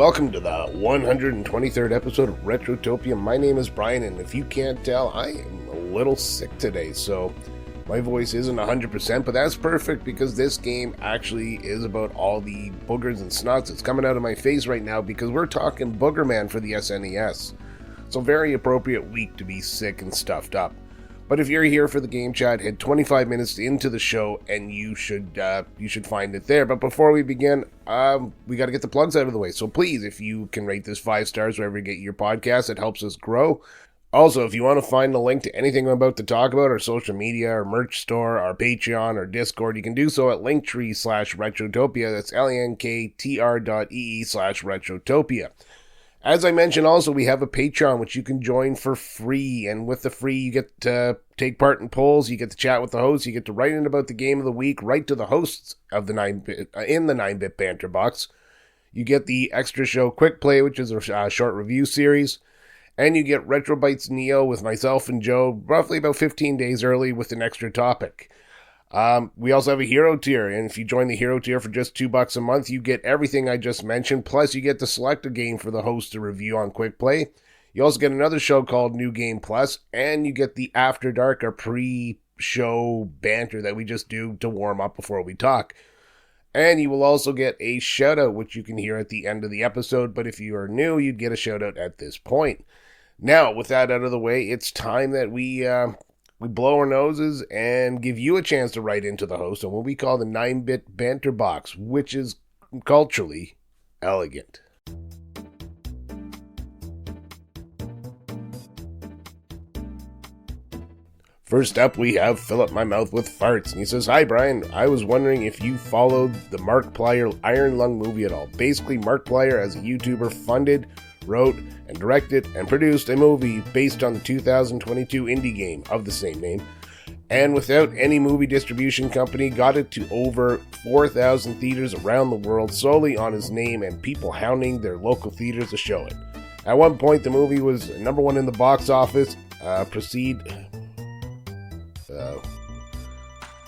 welcome to the 123rd episode of Retrotopia. My name is Brian, and if you can't tell, I am a little sick today, so my voice isn't 100%, but that's perfect because this game actually is about all the boogers and snots that's coming out of my face right now because we're talking Boogerman for the SNES. So very appropriate week to be sick and stuffed up. But if you're here for the game chat, head 25 minutes into the show and you should find it there. But before we begin, we got to get the plugs out of the way. So please, if you can rate this 5 stars wherever you get your podcast, it helps us grow. Also, if you want to find a link to anything I'm about to talk about, our social media, our merch store, our Patreon, our Discord, you can do so at linktree/Retrotopia. That's linktr.ee/Retrotopia. As I mentioned, also, we have a Patreon, which you can join for free. And with the free, you get to take part in polls, you get to chat with the hosts, you get to write in about the game of the week, write to the hosts of the 9-bit, in the 9-bit banter box. You get the extra show Quick Play, which is a short review series. And you get Retro Bites Neo with myself and Joe, roughly about 15 days early with an extra topic. We also have a hero tier, and if you join the hero tier for just $2 a month, you get everything I just mentioned, plus you get to select a game for the host to review on Quick Play. You also get another show called New Game Plus, and you get the After Dark, or pre-show banter that we just do to warm up before we talk. And you will also get a shout-out, which you can hear at the end of the episode, but if you are new, you'd get a shout-out at this point. Now, with that out of the way, it's time that we blow our noses and give you a chance to write into the host on what we call the 9-bit banter box, which is culturally elegant. First up, we have Fill Up My Mouth with Farts, and he says, "Hi Brian, I was wondering if you followed the Markiplier Iron Lung movie at all. Basically, Markiplier as a YouTuber funded, wrote, and directed and produced a movie based on the 2022 indie game of the same name, and without any movie distribution company, got it to over 4,000 theaters around the world solely on his name and people hounding their local theaters to show it. At one point, the movie was number one in the box office.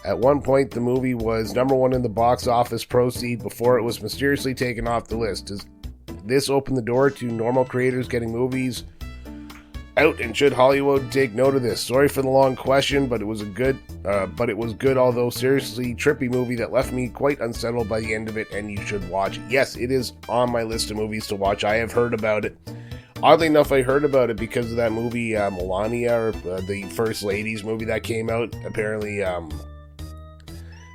At one point, the movie was number one in the box office proceed before it was mysteriously taken off the list. Does this open the door to normal creators getting movies out, and should Hollywood take note of this? Sorry for the long question, but it was good, although seriously trippy movie that left me quite unsettled by the end of it, and you should watch it. Yes, it is on my list of movies to watch. I have heard about it. Oddly enough, I heard about it because of that movie, Melania, or the First Ladies movie that came out. Apparently,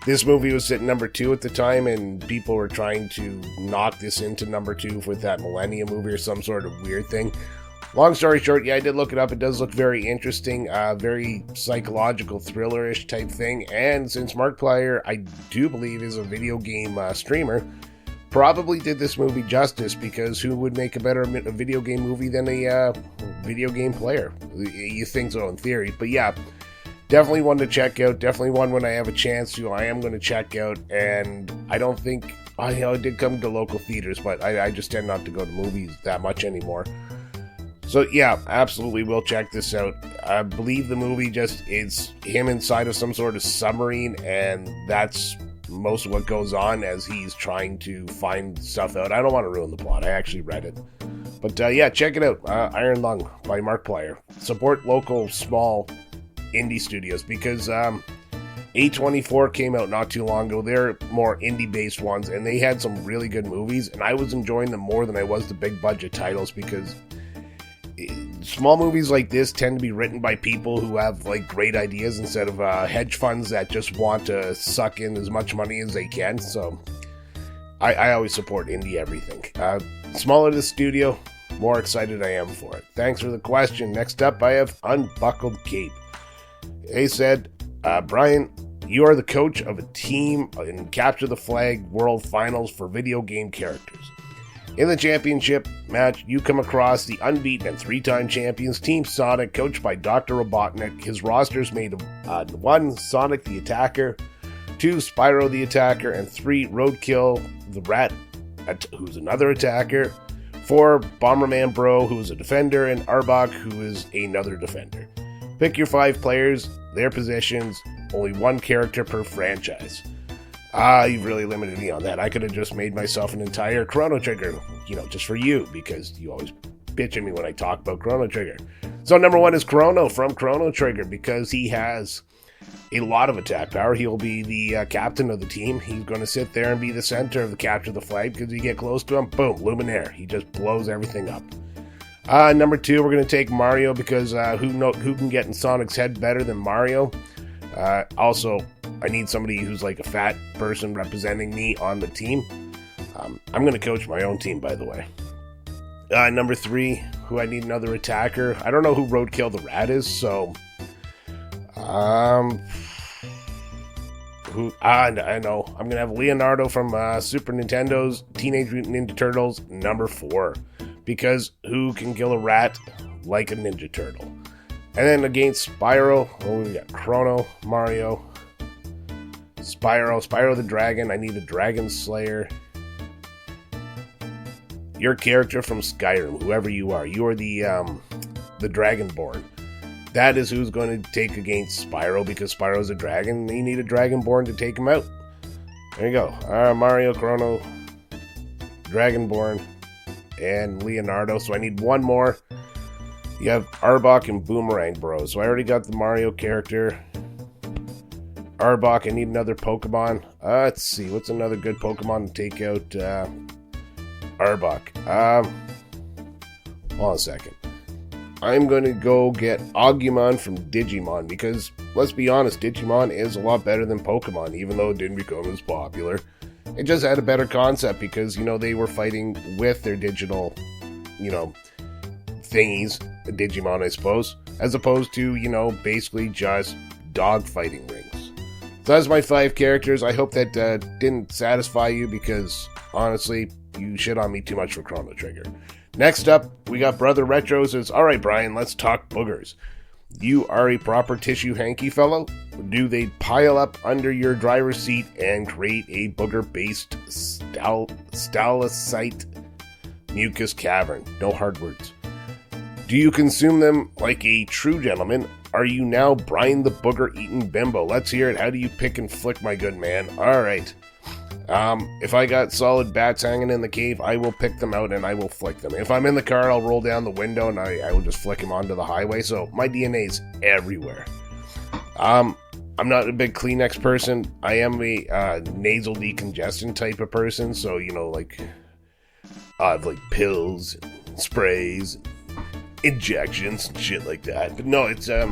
this movie was sitting number 2 at the time, and people were trying to knock this into number 2 with that Millennia movie or some sort of weird thing. Long story short, yeah, I did look it up. It does look very interesting, very psychological, thriller-ish type thing. And since Markiplier, I do believe, is a video game streamer, probably did this movie justice, because who would make a better video game movie than a video game player? You think so in theory, but yeah. Definitely one to check out. Definitely one when I have a chance to. I am going to check out, and I don't think it did come to local theaters, but I just tend not to go to movies that much anymore. So yeah, absolutely will check this out. I believe the movie just is him inside of some sort of submarine, and that's most of what goes on as he's trying to find stuff out. I don't want to ruin the plot. I actually read it. But yeah, check it out. Iron Lung by Markiplier. Support local, small indie studios, because A24 came out not too long ago. They're more indie based ones, and they had some really good movies, and I was enjoying them more than I was the big budget titles, because small movies like this tend to be written by people who have like great ideas instead of hedge funds that just want to suck in as much money as they can. So I always support indie everything. Smaller the studio, more excited I am for it. Thanks for the question. Next up, I have Unbuckled Cape. He said, Brian, you are the coach of a team in Capture the Flag World Finals for video game characters. In the championship match, you come across the unbeaten and 3-time champions Team Sonic, coached by Dr. Robotnik. His roster is made of 1. Sonic the Attacker, 2. Spyro the Attacker, and 3. Roadkill the Rat, who's another attacker, 4. Bomberman Bro, who is a defender, and Arbok, who is another defender. Pick your 5 players, their positions, only 1 character per franchise. You've really limited me on that. I could have just made myself an entire Chrono Trigger, just for you, because you always bitch at me when I talk about Chrono Trigger. So number 1 is Chrono from Chrono Trigger, because he has a lot of attack power. He'll be the captain of the team. He's going to sit there and be the center of the capture the flag, because you get close to him, boom, Luminaire. He just blows everything up. Number 2, we're going to take Mario, because who can get in Sonic's head better than Mario? Also, I need somebody who's like a fat person representing me on the team. I'm going to coach my own team, by the way. Number 3, who I need another attacker. I don't know who Roadkill the Rat is, so... I know. I'm going to have Leonardo from Super Nintendo's Teenage Mutant Ninja Turtles, number 4. Because who can kill a rat like a Ninja Turtle? And then against Spyro, we got Chrono, Mario, Spyro the Dragon. I need a Dragon Slayer. Your character from Skyrim, whoever you are the Dragonborn. That is who's going to take against Spyro, because Spyro's a dragon, and you need a Dragonborn to take him out. There you go. Mario, Chrono, Dragonborn, and Leonardo. So I need one more. You have Arbok and Boomerang Bros. So I already got the Mario character. Arbok, I need another Pokemon. Let's see, what's another good Pokemon to take out Arbok? Hold on a second. I'm going to go get Agumon from Digimon, because, let's be honest, Digimon is a lot better than Pokemon, even though it didn't become as popular. It just had a better concept, because, they were fighting with their digital, thingies, Digimon, I suppose, as opposed to, basically just dog fighting rings. So that's my 5 characters. I hope that didn't satisfy you, because, honestly, you shit on me too much for Chrono Trigger. Next up, we got Brother Retro says, "Alright, Brian, let's talk boogers. You are a proper tissue hanky fellow? Do they pile up under your driver's seat and create a booger-based stalactite mucus cavern?" No hard words. "Do you consume them like a true gentleman? Are you now Brian the booger-eating bimbo? Let's hear it. How do you pick and flick, my good man?" Alright. If I got solid bats hanging in the cave, I will pick them out and I will flick them. If I'm in the car, I'll roll down the window and I will just flick them onto the highway. So my DNA's everywhere. I'm not a big Kleenex person. I am a nasal decongestant type of person. So, I have pills, and sprays, and injections and shit like that. But no, it's, I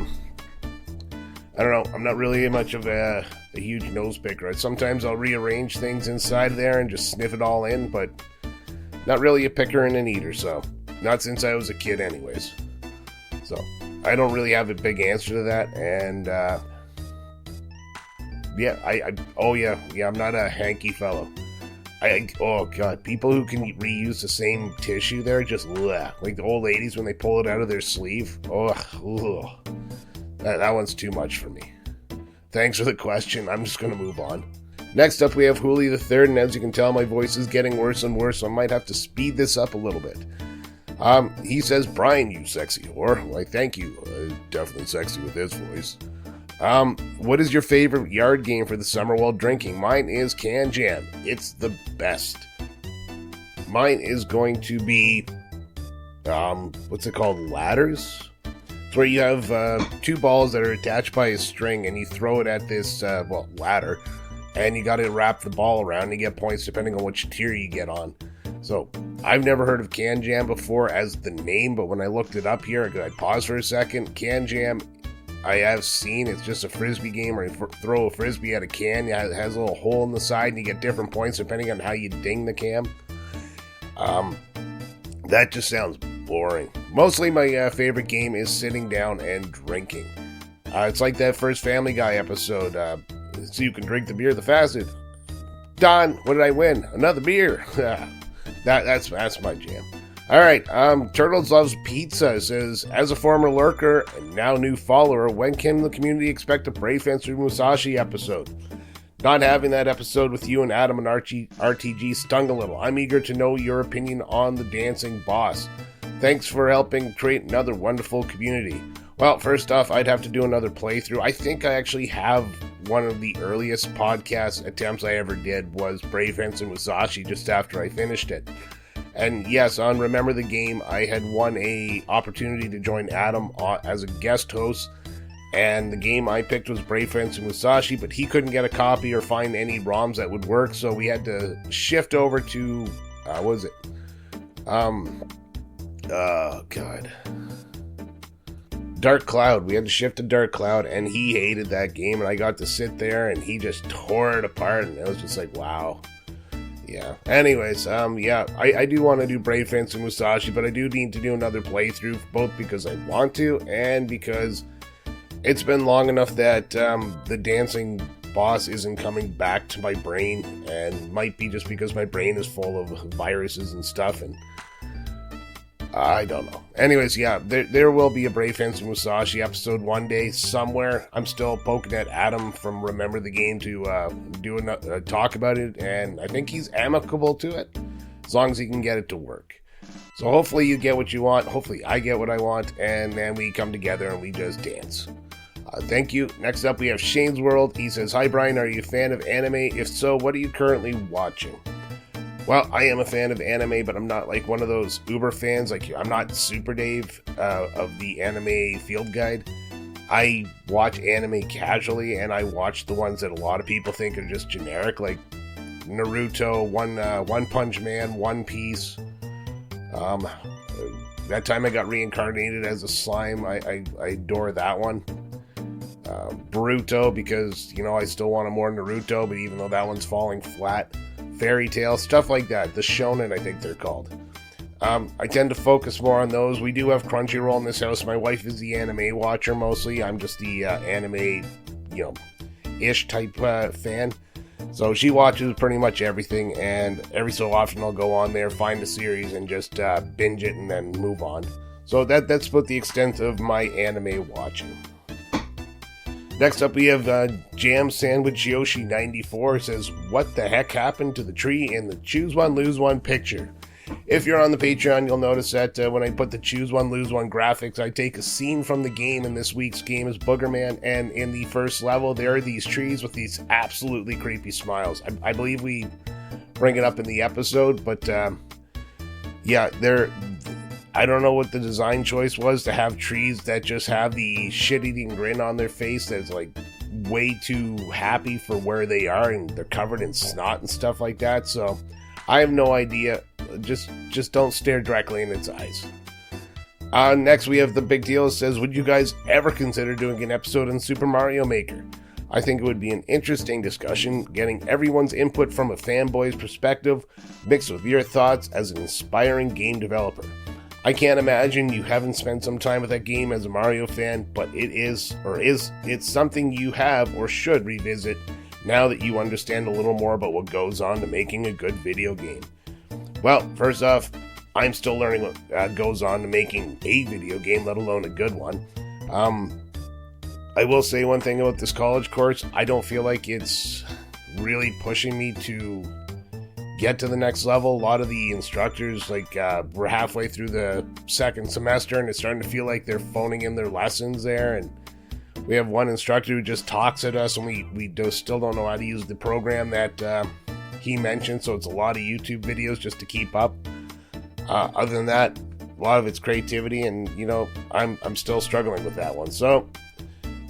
don't know. I'm not really much of a huge nose picker. Sometimes I'll rearrange things inside there and just sniff it all in, but not really a picker and an eater, so not since I was a kid anyways. So I don't really have a big answer to that, and I'm not a hanky fellow. Oh god, people who can reuse the same tissue there, just bleh. Like the old ladies when they pull it out of their sleeve. That one's too much for me. Thanks for the question. I'm just going to move on. Next up, we have Hooli the Third, and as you can tell, my voice is getting worse and worse, so I might have to speed this up a little bit. He says, "Brian, you sexy whore." Why, thank you. Definitely sexy with his voice. What is your favorite yard game for the summer while drinking? Mine is Can Jam. It's the best. Mine is going to be, what's it called? Ladders? Where you have 2 balls that are attached by a string, and you throw it at this ladder, and you got to wrap the ball around, and you get points depending on which tier you get on. So I've never heard of Can Jam before as the name, but when I looked it up here, I paused for a second. Can Jam, I have seen. It's just a frisbee game where you throw a frisbee at a can. It has a little hole in the side, and you get different points depending on how you ding the can. That just sounds boring. Mostly my favorite game is sitting down and drinking. It's like that first Family Guy episode, so you can drink the beer the fastest. Don, what did I win? Another beer. That's my jam. Alright, Turtles Loves Pizza says, "As a former lurker and now new follower, when can the community expect a Brave Fencer Musashi episode? Not having that episode with you and Adam and RTG stung a little. I'm eager to know your opinion on the dancing boss. Thanks for helping create another wonderful community." Well, first off, I'd have to do another playthrough. I think I actually have one of the earliest podcast attempts I ever did was Brave Fence and Musashi just after I finished it. And yes, on Remember the Game, I had won a opportunity to join Adam as a guest host, and the game I picked was Brave Fence and Musashi, but he couldn't get a copy or find any ROMs that would work, so we had to shift over to, what was it? Dark Cloud. We had to shift to Dark Cloud, and he hated that game, and I got to sit there, and he just tore it apart, and it was just like, wow. Yeah. Anyways, I do want to do Brave Fence and Musashi, but I do need to do another playthrough, both because I want to, and because it's been long enough that the dancing boss isn't coming back to my brain, and might be just because my brain is full of viruses and stuff, and I don't know. Anyways, yeah, there will be a Brave Fence and Musashi episode one day somewhere. I'm still poking at Adam from Remember the Game to do a talk about it, and I think he's amicable to it, as long as he can get it to work. So hopefully you get what you want, hopefully I get what I want, and then we come together and we just dance. Thank you. Next up we have Shane's World. He says, "Hi Brian, are you a fan of anime? If so, what are you currently watching?" Well, I am a fan of anime, but I'm not like one of those uber fans. Like, I'm not Super Dave of the anime field guide. I watch anime casually, and I watch the ones that a lot of people think are just generic, like Naruto, One Punch Man, One Piece. That time I got reincarnated as a slime. I adore that one. Boruto, because, you know, I still want more Naruto, but even though that one's falling flat. Fairy Tail, stuff like that. The shonen, I think they're called. I tend to focus more on those. We do have Crunchyroll in this house. My wife is the anime watcher mostly. I'm just the anime, ish type fan. So she watches pretty much everything, and every so often I'll go on there, find a series, and just binge it and then move on. So that's about the extent of my anime watching. Next up, we have Jam Sandwich Yoshi 94 says, "What the heck happened to the tree in the Choose One, Lose One picture?" If you're on the Patreon, you'll notice that when I put the Choose One, Lose One graphics, I take a scene from the game, and this week's game is Boogerman, and in the first level, there are these trees with these absolutely creepy smiles. I believe we bring it up in the episode, but I don't know what the design choice was to have trees that just have the shit-eating grin on their face that's like way too happy for where they are, and they're covered in snot and stuff like that. So I have no idea. Just don't stare directly in its eyes. Next we have The Big Deal. It says, "Would you guys ever consider doing an episode on Super Mario Maker? I think it would be an interesting discussion, getting everyone's input from a fanboy's perspective, mixed with your thoughts as an inspiring game developer. I can't imagine you haven't spent some time with that game as a Mario fan, but it's something you have or should revisit now that you understand a little more about what goes on to making a good video game." Well, first off, I'm still learning what goes on to making a video game, let alone a good one. I will say one thing about this college course. I don't feel like it's really pushing me to get to the next level. A lot of the instructors, we're halfway through the second semester, and it's starting to feel like they're phoning in their lessons there, and we have one instructor who just talks at us, and we still don't know how to use the program that he mentioned, so it's a lot of YouTube videos just to keep up. Other than that, a lot of it's creativity, and I'm still struggling with that one. So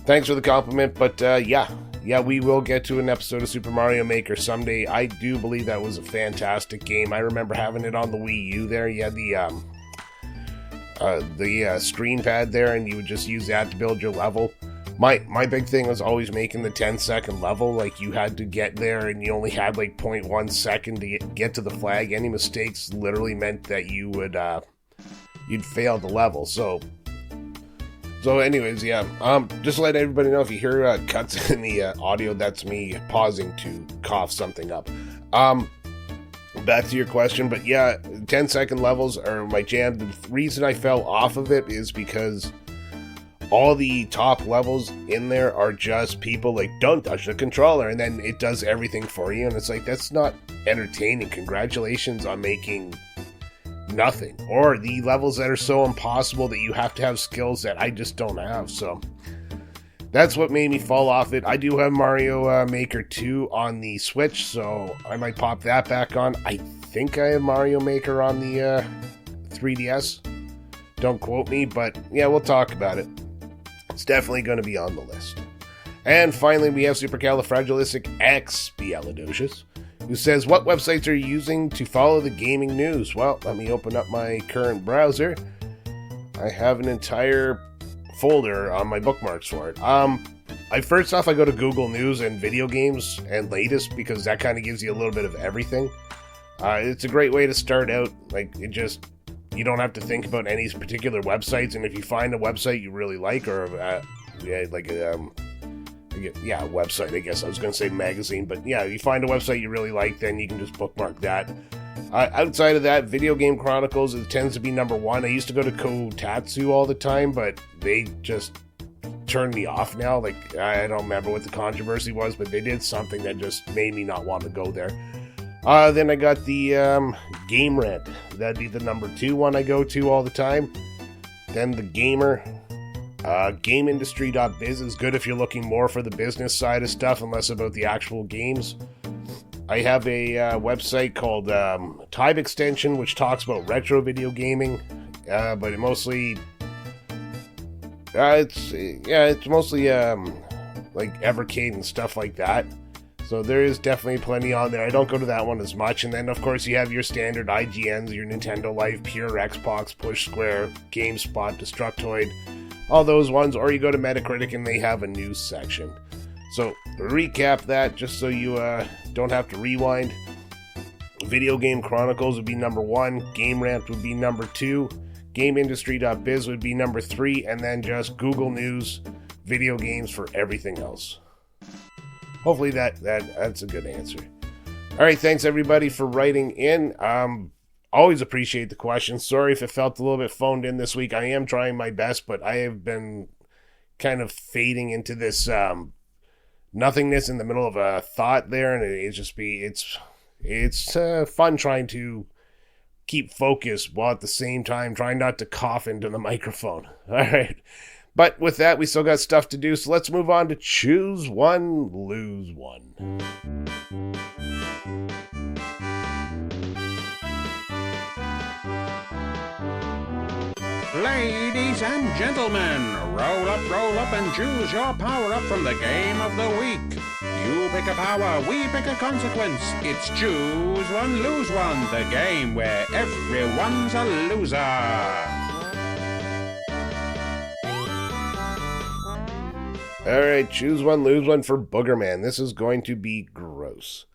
thanks for the compliment, but yeah, we will get to an episode of Super Mario Maker someday. I do believe that was a fantastic game. I remember having it on the Wii U there. You had the screen pad there, and you would just use that to build your level. My big thing was always making the 10-second level. Like, you had to get there, and you only had like 0.1 second to get to the flag. Any mistakes literally meant that you would you'd fail the level. So anyways, yeah, just to let everybody know, if you hear cuts in the audio, that's me pausing to cough something up. Back to your question, but yeah, 10-second levels are my jam. The reason I fell off of it is because all the top levels in there are just people like, don't touch the controller, and then it does everything for you, and it's like, that's not entertaining. Congratulations on making nothing. Or the levels that are so impossible that you have to have skills that I just don't have. So that's what made me fall off it. I do have Mario Maker 2 on the Switch, so I might pop that back on. I think I have Mario Maker on the 3DS. Don't quote me, but yeah, we'll talk about it. It's definitely going to be on the list. And finally, we have Supercalifragilisticexpialidocious, who says, what websites are you using to follow the gaming news? Well, let me open up my current browser. I have an entire folder on my bookmarks for it. First off, I go to Google News and video games and latest, because that kind of gives you a little bit of everything. It's a great way to start out. You don't have to think about any particular websites, and if you find a website you really like, or website, I guess I was going to say magazine, but yeah, you find a website you really like, then you can just bookmark that. Outside of that, Video Game Chronicles, it tends to be number one. I used to go to Kotatsu all the time, but they just turned me off now. I don't remember what the controversy was, but they did something that just made me not want to go there. Then I got the Game Rant. That'd be the number 2 one I go to all the time. Then the Gamer. GameIndustry.biz is good if you're looking more for the business side of stuff and less about the actual games. I have a website called Time Extension, which talks about retro video gaming, but it mostly it's mostly like Evercade and stuff like that. So there is definitely plenty on there. I don't go to that one as much. And then, of course, you have your standard IGNs, your Nintendo Life, Pure Xbox, Push Square, GameSpot, Destructoid, all those ones. Or you go to Metacritic and they have a news section. So, recap that just so you don't have to rewind. Video Game Chronicles would be number 1. Game Rant would be number 2. GameIndustry.biz would be number 3. And then just Google News, video games for everything else. Hopefully that's a good answer. All right, thanks everybody for writing in. Always appreciate the questions. Sorry if it felt a little bit phoned in this week. I am trying my best, but I have been kind of fading into this nothingness in the middle of a thought there, and it's fun trying to keep focused while at the same time trying not to cough into the microphone. All right. But with that, we still got stuff to do, so let's move on to Choose One, Lose One. Ladies and gentlemen, roll up and choose your power-up from the game of the week. You pick a power, we pick a consequence. It's Choose One, Lose One, the game where everyone's a loser. Alright, Choose One, Lose One for Boogerman. This is going to be gross.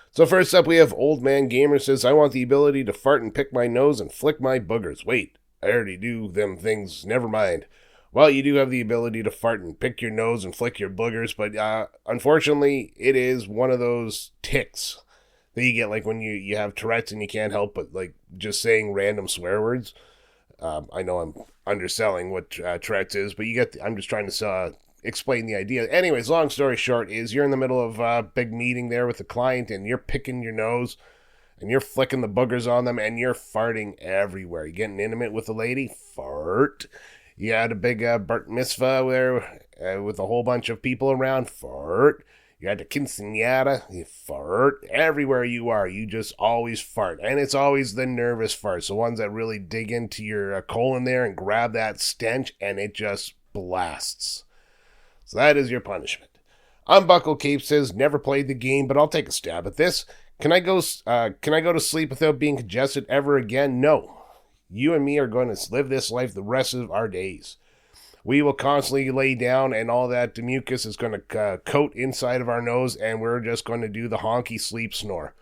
So first up we have Old Man Gamer says, I want the ability to fart and pick my nose and flick my boogers. Wait, I already do them things, never mind. Well, you do have the ability to fart and pick your nose and flick your boogers, but unfortunately it is one of those tics that you get like when you have Tourette's and you can't help but like just saying random swear words. I know I'm underselling what Tourette's is, but I'm just trying to explain the idea. Anyways, long story short is you're in the middle of a big meeting there with the client and you're picking your nose and you're flicking the boogers on them and you're farting everywhere. You're getting intimate with the lady, fart. You had a big bar mitzvah there with a whole bunch of people around, fart. You had the quinceañera, you fart. Everywhere you are, you just always fart. And it's always the nervous farts, the ones that really dig into your colon there and grab that stench and it just blasts. So that is your punishment. Unbuckle Cape says, never played the game, but I'll take a stab at this. Can I go to sleep without being congested ever again? No. You and me are going to live this life the rest of our days. We will constantly lay down and all that mucus is going to coat inside of our nose and we're just going to do the honky sleep snore.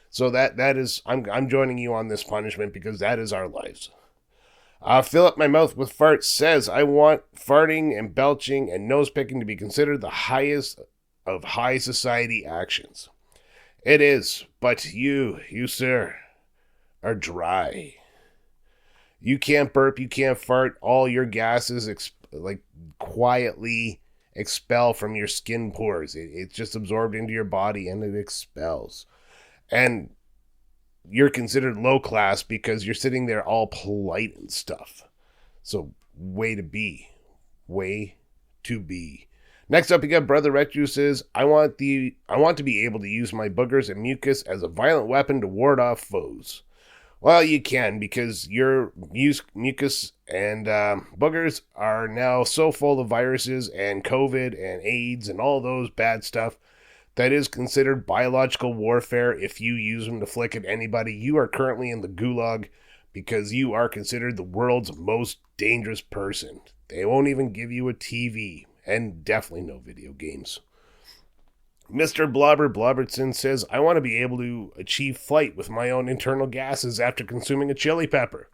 So that is, I'm joining you on this punishment because that is our lives. Fill up my mouth with farts says, I want farting and belching and nose picking to be considered the highest of high society actions. It is, but you sir, are dry. You can't burp, you can't fart, all your gases quietly expel from your skin pores. It's just absorbed into your body and it expels. And you're considered low class because you're sitting there all polite and stuff. So, way to be. Next up, we got Brother Retro says, I want to be able to use my boogers and mucus as a violent weapon to ward off foes. Well, you can, because your mucus and boogers are now so full of viruses and COVID and AIDS and all those bad stuff that is considered biological warfare. If you use them to flick at anybody, you are currently in the gulag because you are considered the world's most dangerous person. They won't even give you a TV, and definitely no video games. Mr. Blobbertson says, I want to be able to achieve flight with my own internal gases after consuming a chili pepper.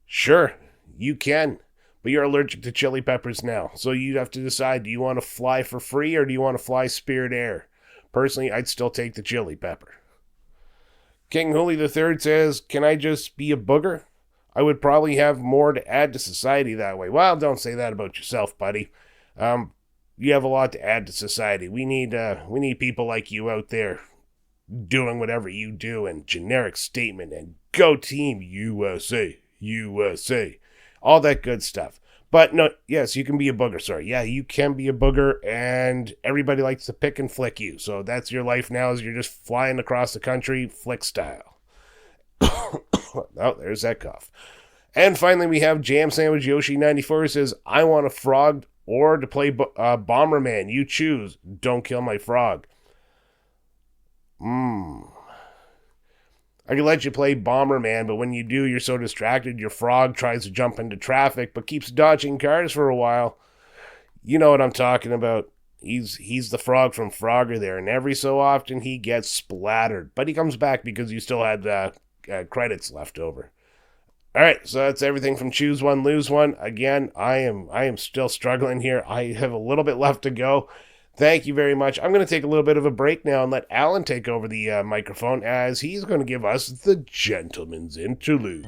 Sure, you can, but you're allergic to chili peppers now, so you have to decide, do you want to fly for free or do you want to fly Spirit Air? Personally, I'd still take the chili pepper. King Hooli III says, can I just be a booger? I would probably have more to add to society that way. Well, don't say that about yourself, buddy. You have a lot to add to society. We need people like you out there doing whatever you do, and generic statement, and go team USA, USA, all that good stuff. But no, yes, you can be a booger, sorry. Yeah, you can be a booger, and everybody likes to pick and flick you. So that's your life now, is you're just flying across the country, flick style. Oh, there's that cough. And finally, we have Jam Sandwich Yoshi 94 who says, I want a frog or to play Bomberman. You choose. Don't kill my frog. I can let you play Bomberman, but when you do, you're so distracted, your frog tries to jump into traffic, but keeps dodging cars for a while. You know what I'm talking about. He's the frog from Frogger there, and every so often he gets splattered. But he comes back because you still had credits left over. Alright, so that's everything from Choose One, Lose One. Again, I am still struggling here. I have a little bit left to go. Thank you very much. I'm going to take a little bit of a break now and let Alan take over the microphone, as he's going to give us the Gentleman's Interlude.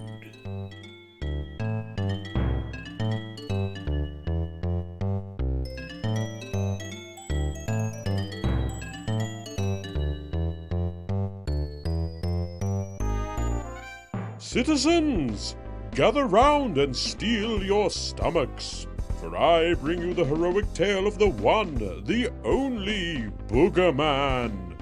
Citizens, gather round and steel your stomachs, for I bring you the heroic tale of the one, the only Boogerman.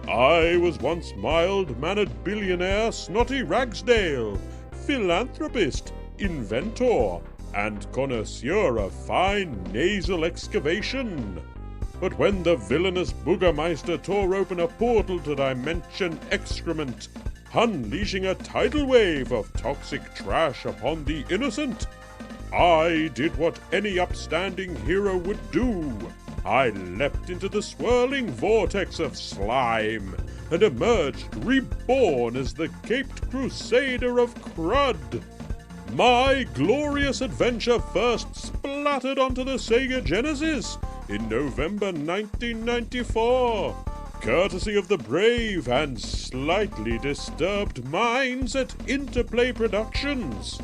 I was once mild-mannered billionaire Snotty Ragsdale, philanthropist, inventor, and connoisseur of fine nasal excavation. But when the villainous Boogermeister tore open a portal to Dimension X-Crement, unleashing a tidal wave of toxic trash upon the innocent, I did what any upstanding hero would do. I leapt into the swirling vortex of slime and emerged reborn as the caped crusader of crud. My glorious adventure first splattered onto the Sega Genesis in November 1994. Courtesy of the brave and slightly disturbed minds at Interplay Productions.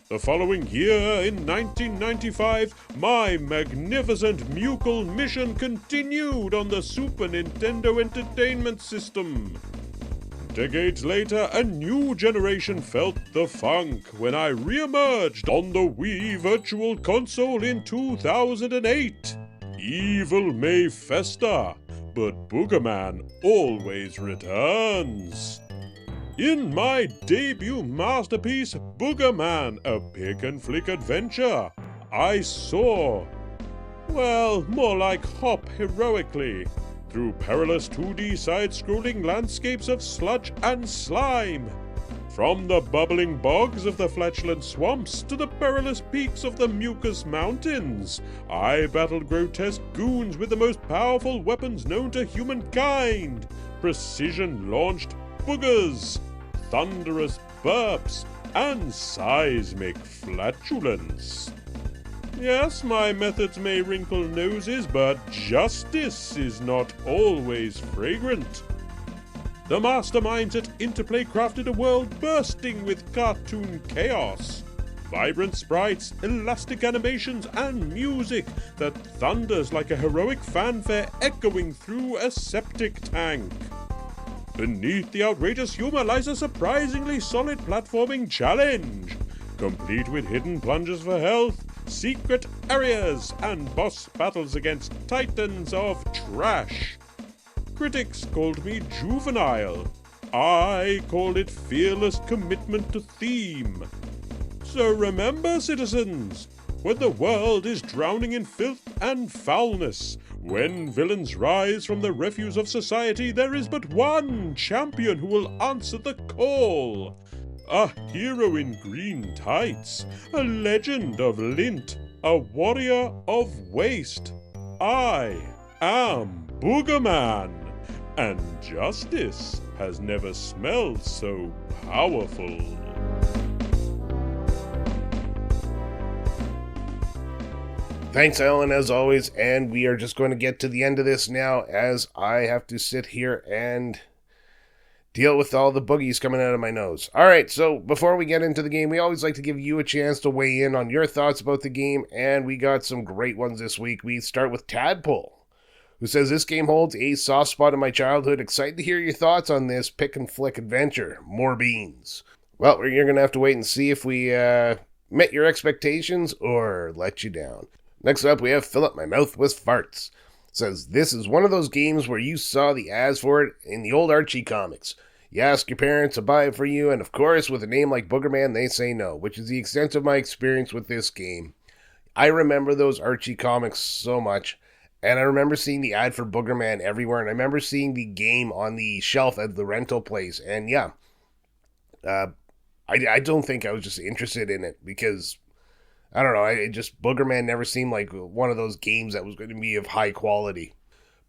The following year, in 1995, my magnificent mucal mission continued on the Super Nintendo Entertainment System. Decades later, a new generation felt the funk when I re-emerged on the Wii Virtual Console in 2008. Evil may fester, but Boogerman always returns. In my debut masterpiece, Boogerman, a pick-and-flick adventure, I soar, well, more like hop heroically, through perilous 2D side-scrolling landscapes of sludge and slime. From the bubbling bogs of the flatulent swamps to the perilous peaks of the mucus mountains, I battled grotesque goons with the most powerful weapons known to humankind: precision-launched boogers, thunderous burps, and seismic flatulence. Yes, my methods may wrinkle noses, but justice is not always fragrant. The masterminds at Interplay crafted a world bursting with cartoon chaos, vibrant sprites, elastic animations, and music that thunders like a heroic fanfare echoing through a septic tank. Beneath the outrageous humor lies a surprisingly solid platforming challenge, complete with hidden plunges for health, secret areas, and boss battles against titans of trash. Critics called me juvenile. I called it fearless commitment to theme. So remember, citizens, when the world is drowning in filth and foulness, when villains rise from the refuse of society, there is but one champion who will answer the call. A hero in green tights, a legend of lint, a warrior of waste. I am Boogerman, and justice has never smelled so powerful. Thanks, Alan, as always, and we are just going to get to the end of this now, as I have to sit here and deal with all the boogies coming out of my nose. Alright, so before we get into the game, we always like to give you a chance to weigh in on your thoughts about the game, and we got some great ones this week. We start with Tadpole, who says, this game holds a soft spot in my childhood. Excited to hear your thoughts on this pick and flick adventure. More beans. Well, you're going to have to wait and see if we met your expectations or let you down. Next up, we have Fill Up My Mouth with Farts. Says, this is one of those games where you saw the ads for it in the old Archie comics. You ask your parents to buy it for you, and of course, with a name like Boogerman, they say no, which is the extent of my experience with this game. I remember those Archie comics so much, and I remember seeing the ad for Boogerman everywhere, and I remember seeing the game on the shelf at the rental place, and yeah, I don't think I was just interested in it, because I don't know, Boogerman never seemed like one of those games that was going to be of high quality.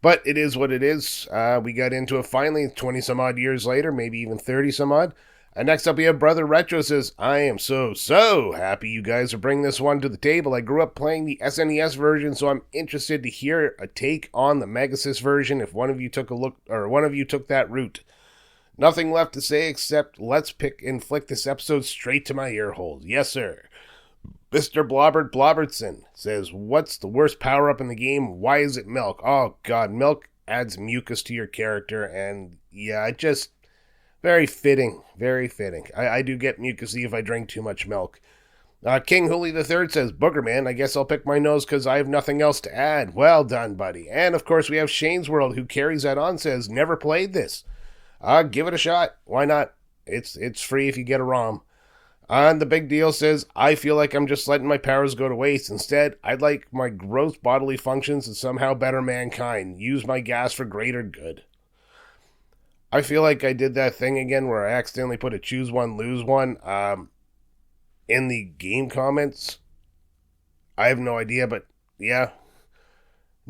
But it is what it is. We got into it finally 20 some odd years later, maybe even 30 some odd. And next up we have Brother Retro says, I am so happy you guys are bringing this one to the table. I grew up playing the SNES version, so I'm interested to hear a take on the Megasys version if one of you took a look, or one of you took that route. Nothing left to say except let's pick and flick this episode straight to my ear holes. Yes, sir. Mr. Blobbertson says, what's the worst power-up in the game? Why is it milk? Oh, God, milk adds mucus to your character, and yeah, very fitting, very fitting. I do get mucusy if I drink too much milk. King Hooli III says, Boogerman, I guess I'll pick my nose because I have nothing else to add. Well done, buddy. And, of course, we have Shane's World, who carries that on, says, never played this. Give it a shot. Why not? It's free if you get a ROM. And the Big Deal says, I feel like I'm just letting my powers go to waste. Instead, I'd like my gross bodily functions to somehow better mankind. Use my gas for greater good. I feel like I did that thing again where I accidentally put a choose one, lose one in the game comments. I have no idea, but yeah.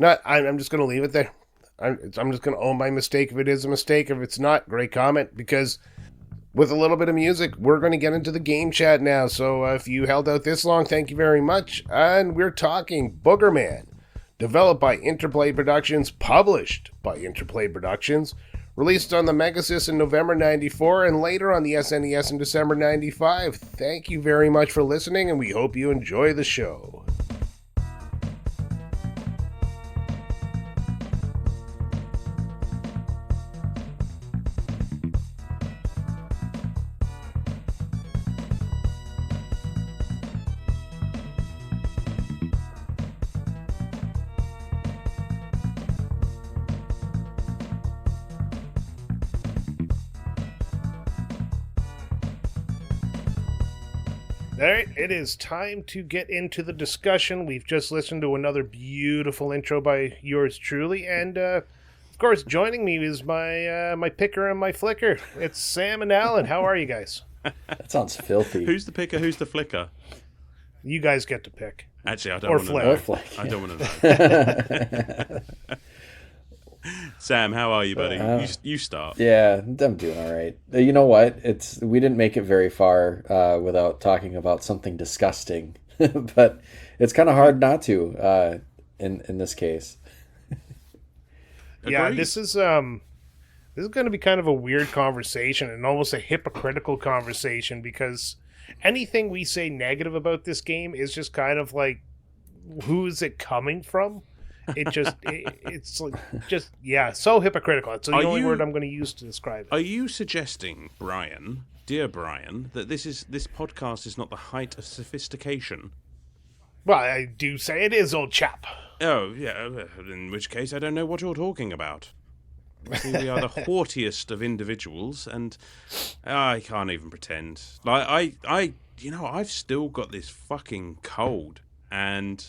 I'm just going to leave it there. I'm just going to own my mistake if it is a mistake. If it's not, great comment, because with a little bit of music, we're going to get into the game chat now. So if you held out this long, thank you very much. And we're talking Boogerman, developed by Interplay Productions, published by Interplay Productions, released on the Megasys in November 94, and later on the SNES in December 95. Thank you very much for listening, and we hope you enjoy the show. Alright, it is time to get into the discussion. We've just listened to another beautiful intro by yours truly, and of course, joining me is my picker and my flicker. It's Sam and Alan. How are you guys? That sounds filthy. Who's the picker? Who's the flicker? You guys get to pick. Actually, I don't want to know. Or flick. I don't want to know. Sam, how are you, buddy? You start. Yeah, I'm doing all right. You know what? We didn't make it very far without talking about something disgusting, but it's kind of hard not to in this case. Yeah, this is going to be kind of a weird conversation and almost a hypocritical conversation, because anything we say negative about this game is just kind of like, who is it coming from? It's like so hypocritical. It's the only word I'm going to use to describe it. Are you suggesting, dear Brian, that this podcast is not the height of sophistication? Well, I do say it is, old chap. Oh, yeah, in which case I don't know what you're talking about. See, we are the haughtiest of individuals, and I can't even pretend. Like, I've still got this fucking cold, and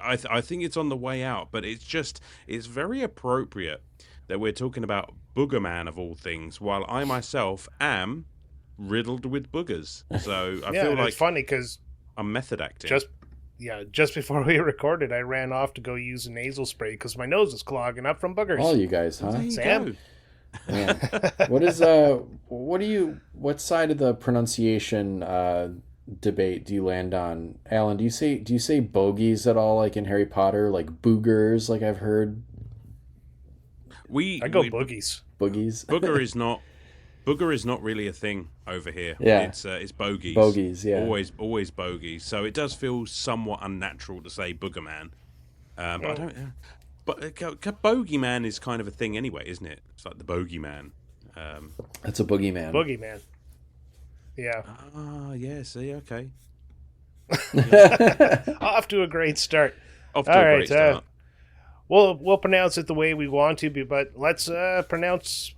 I think it's on the way out, but it's very appropriate that we're talking about Boogerman of all things, while I myself am riddled with boogers. So I feel like it's funny because I'm method acting. Just before we recorded, I ran off to go use a nasal spray because my nose is clogging up from boogers. All you guys, huh? There you Sam? go. Man. What side of the pronunciation debate do you land on? Alan, do you say bogies at all, like in Harry Potter, like boogers, like I've heard? I go boogies. Boogies. Booger is not really a thing over here. Yeah. It's bogies. Bogies, yeah. Always bogies. So it does feel somewhat unnatural to say Boogerman. But I don't. But Bogeyman is kind of a thing anyway, isn't it? It's like the Bogeyman. That's a boogeyman. Boogeyman. Yeah. Ah, yeah. See, okay. Off to a great start. Off to a great start. We'll pronounce it the way we want to, but let's pronounce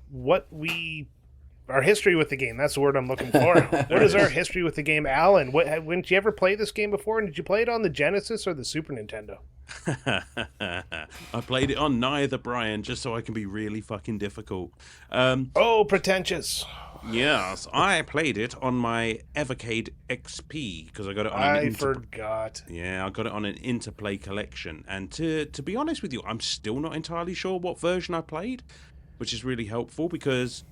our history with the game. That's the word I'm looking for. What is our history with the game, Alan? When did you ever play this game before? And did you play it on the Genesis or the Super Nintendo? I played it on neither, Brian, just so I can be really fucking difficult. Pretentious. Yes, I played it on my Evercade XP because I got it on I forgot. Yeah, I got it on an Interplay collection. And to be honest with you, I'm still not entirely sure what version I played, which is really helpful because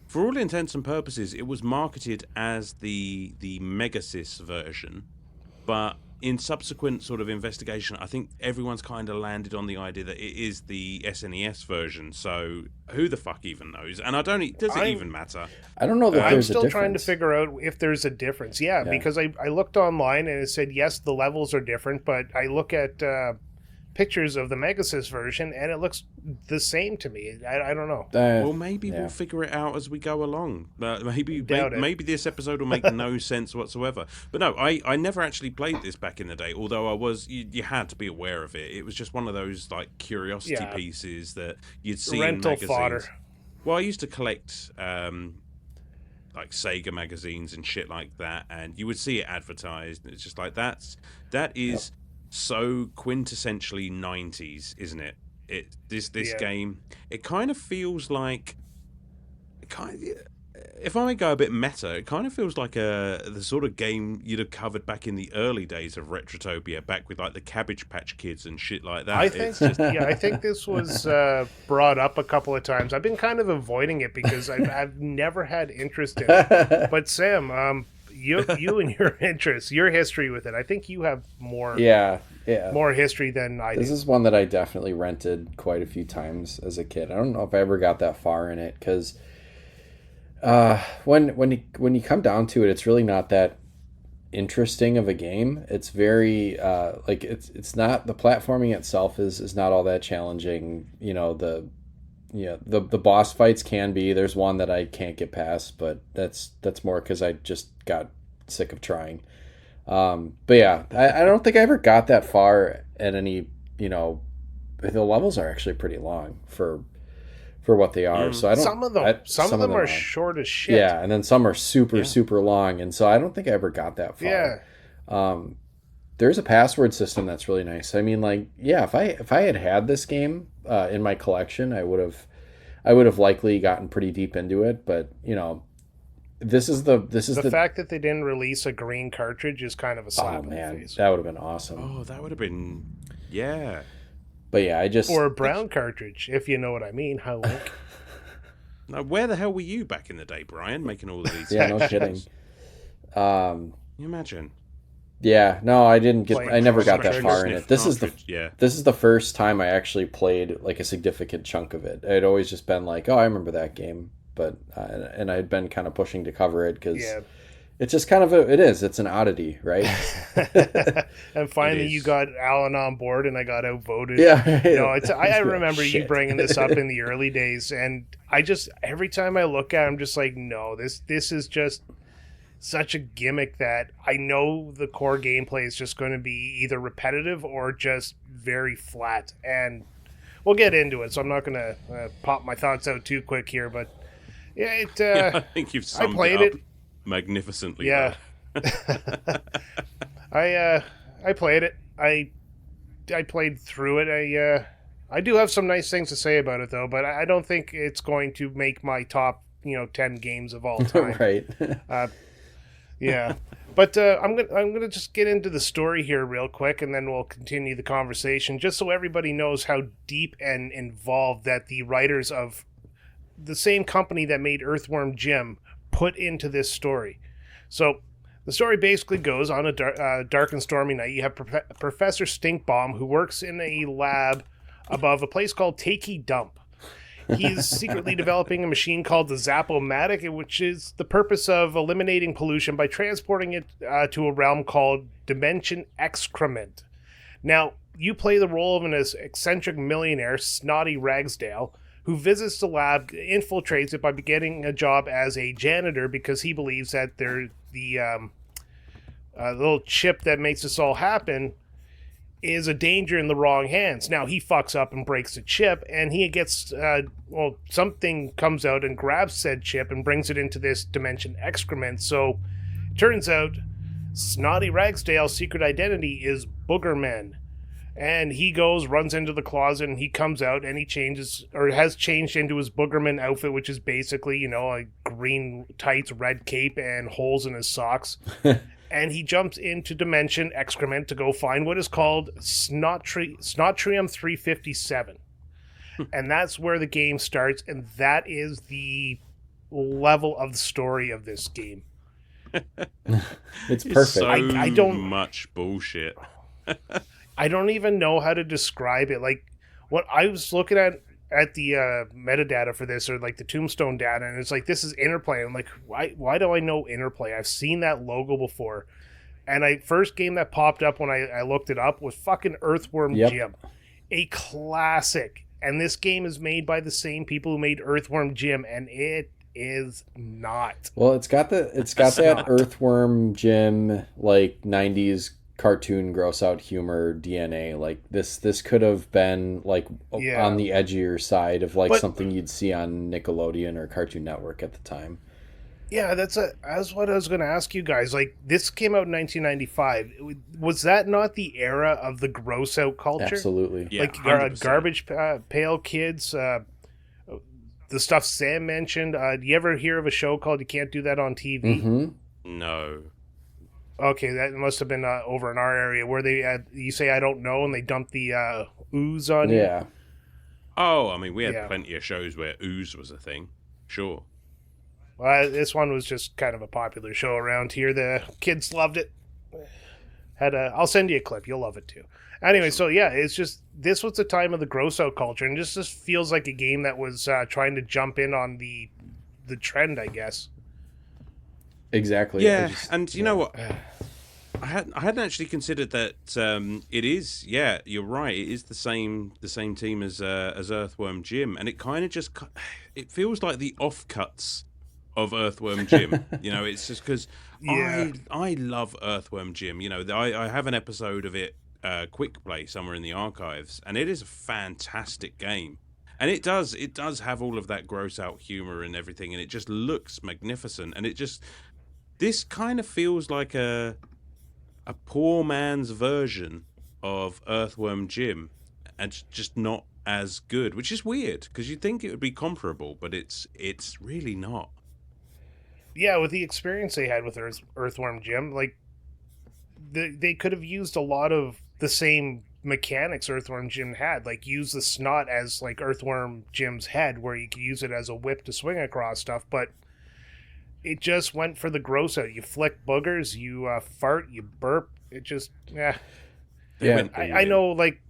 for all intents and purposes, it was marketed as the Megasys version, but in subsequent sort of investigation, I think everyone's kind of landed on the idea that it is the SNES version. So who the fuck even knows? And does it even matter? I don't know that there's a difference. I'm still trying to figure out if there's a difference. Yeah, because I looked online and it said, yes, the levels are different, but I look at pictures of the Megasys version and it looks the same to me. I don't know. Well, maybe we'll figure it out as we go along. Maybe this episode will make no sense whatsoever. But no, I never actually played this back in the day, although you had to be aware of it. It was just one of those like curiosity pieces that you'd see rental in magazines. Fodder. Well, I used to collect like Sega magazines and shit like that, and you would see it advertised, and it's just like that is so quintessentially 90s, isn't it? This game, it kind of feels like, if I may go a bit meta, it kind of feels like the sort of game you'd have covered back in the early days of Retrotopia, back with like the Cabbage Patch Kids and shit like that. I think this was brought up a couple of times. I've been kind of avoiding it because I've never had interest in it. But Sam, you and your interests, your history with it, I think you have more more history than I do. This is one that I definitely rented quite a few times as a kid. I don't know if I ever got that far in it because when you come down to it, it's really not that interesting of a game. It's very it's not, the platforming itself is not all that challenging. The boss fights can be. There's one that I can't get past, but that's more because I just got sick of trying. But yeah, I don't think I ever got that far at any. The levels are actually pretty long for what they are. So I don't. Some of them are short as shit. Yeah, and then some are super long, and so I don't think I ever got that far. Yeah. There's a password system that's really nice. I mean, like, yeah, if I had this game in my collection, I would have likely gotten pretty deep into it. But this is the fact that they didn't release a green cartridge is kind of a slap in the face. That would have been awesome. Oh, that would have been But yeah, or a brown cartridge, if you know what I mean. How like. Now, where the hell were you back in the day, Brian, making all of these? Yeah, no kidding. Can you imagine? Yeah, no, I didn't get. I never got that far in it. This is the first time I actually played like a significant chunk of it. I'd always just been like, oh, I remember that game, but and I'd been kind of pushing to cover it because it's just kind of it's an oddity, right? And finally, you got Alan on board, and I got outvoted. Yeah, I remember you bringing this up in the early days, and I just every time I look at it, I'm just like, no, this is just. such a gimmick that I know the core gameplay is just going to be either repetitive or just very flat. And we'll get into it, so I'm not going to pop my thoughts out too quick here. But yeah, I think you've summed played it up it magnificently. Yeah. I played it. I played through it. I do have some nice things to say about it though, but I don't think it's going to make my top 10 games of all time. Right. Yeah. But I'm gonna just get into the story here real quick, and then we'll continue the conversation, just so everybody knows how deep and involved that the writers of the same company that made Earthworm Jim put into this story. So the story basically goes on a dark and stormy night. You have Professor Stinkbomb, who works in a lab above a place called Takey Dump. He's secretly developing a machine called the Zap-O-Matic, which is the purpose of eliminating pollution by transporting it to a realm called Dimension X-Crement. Now, you play the role of an eccentric millionaire, Snotty Ragsdale, who visits the lab, infiltrates it by getting a job as a janitor because he believes that the little chip that makes this all happen is a danger in the wrong hands. Now, he fucks up and breaks the chip, and he gets, something comes out and grabs said chip and brings it into this Dimension Excrement. So, turns out, Snotty Ragsdale's secret identity is Boogerman. And he runs into the closet, and he comes out, and he has changed into his Boogerman outfit, which is basically, a green tights, red cape, and holes in his socks. And he jumps into Dimension Excrement to go find what is called Snotrium 357. And that's where the game starts, and that is the level of the story of this game. It's perfect. So I don't much bullshit. I don't even know how to describe it. Like, what I was looking at the metadata for this, or like the tombstone data, and it's like, this is Interplay. I'm like, why do I know Interplay? I've seen that logo before. And first game that popped up when I looked it up was fucking Earthworm Jim. A classic. And this game is made by the same people who made Earthworm Jim, and it is not. Well, it's got that Earthworm Jim, like 90s cartoon gross out humor DNA. Like this could have been like on the edgier side of something you'd see on Nickelodeon or Cartoon Network at the time. Yeah, that's what I was going to ask you guys. Like, this came out in 1995. Was that not the era of the gross out culture? Absolutely. Yeah, like 100%. Garbage Pail Kids, the stuff Sam mentioned. Do you ever hear of a show called You Can't Do That on TV? Mm-hmm. No. Okay, that must have been over in our area where you say I don't know, and they dump the ooze on you. Yeah. Oh, I mean, we had plenty of shows where ooze was a thing. Sure. Well, this one was just kind of a popular show around here. The kids loved it. I'll send you a clip. You'll love it too. Anyway, so yeah, it's just, this was the time of the gross out culture, and just feels like a game that was trying to jump in on the trend, I guess. Exactly. Yeah, and you know what? I hadn't actually considered that. It is. Yeah, you're right. It is the same team as Earthworm Jim, and it kind of it feels like the offcuts of Earthworm Jim. It's just because I love Earthworm Jim. I have an episode of it, quick play somewhere in the archives, and it is a fantastic game. And it does have all of that gross out humor and everything, and it just looks magnificent. And this kind of feels like a poor man's version of Earthworm Jim, and just not as good, which is weird because you'd think it would be comparable, but it's really not. Yeah, with the experience they had with Earthworm Jim, like they could have used a lot of the same mechanics Earthworm Jim had, like use the snot as like Earthworm Jim's head, where you could use it as a whip to swing across stuff, but it just went for the gross out. You flick boogers, you fart, you burp. It just, I know, like,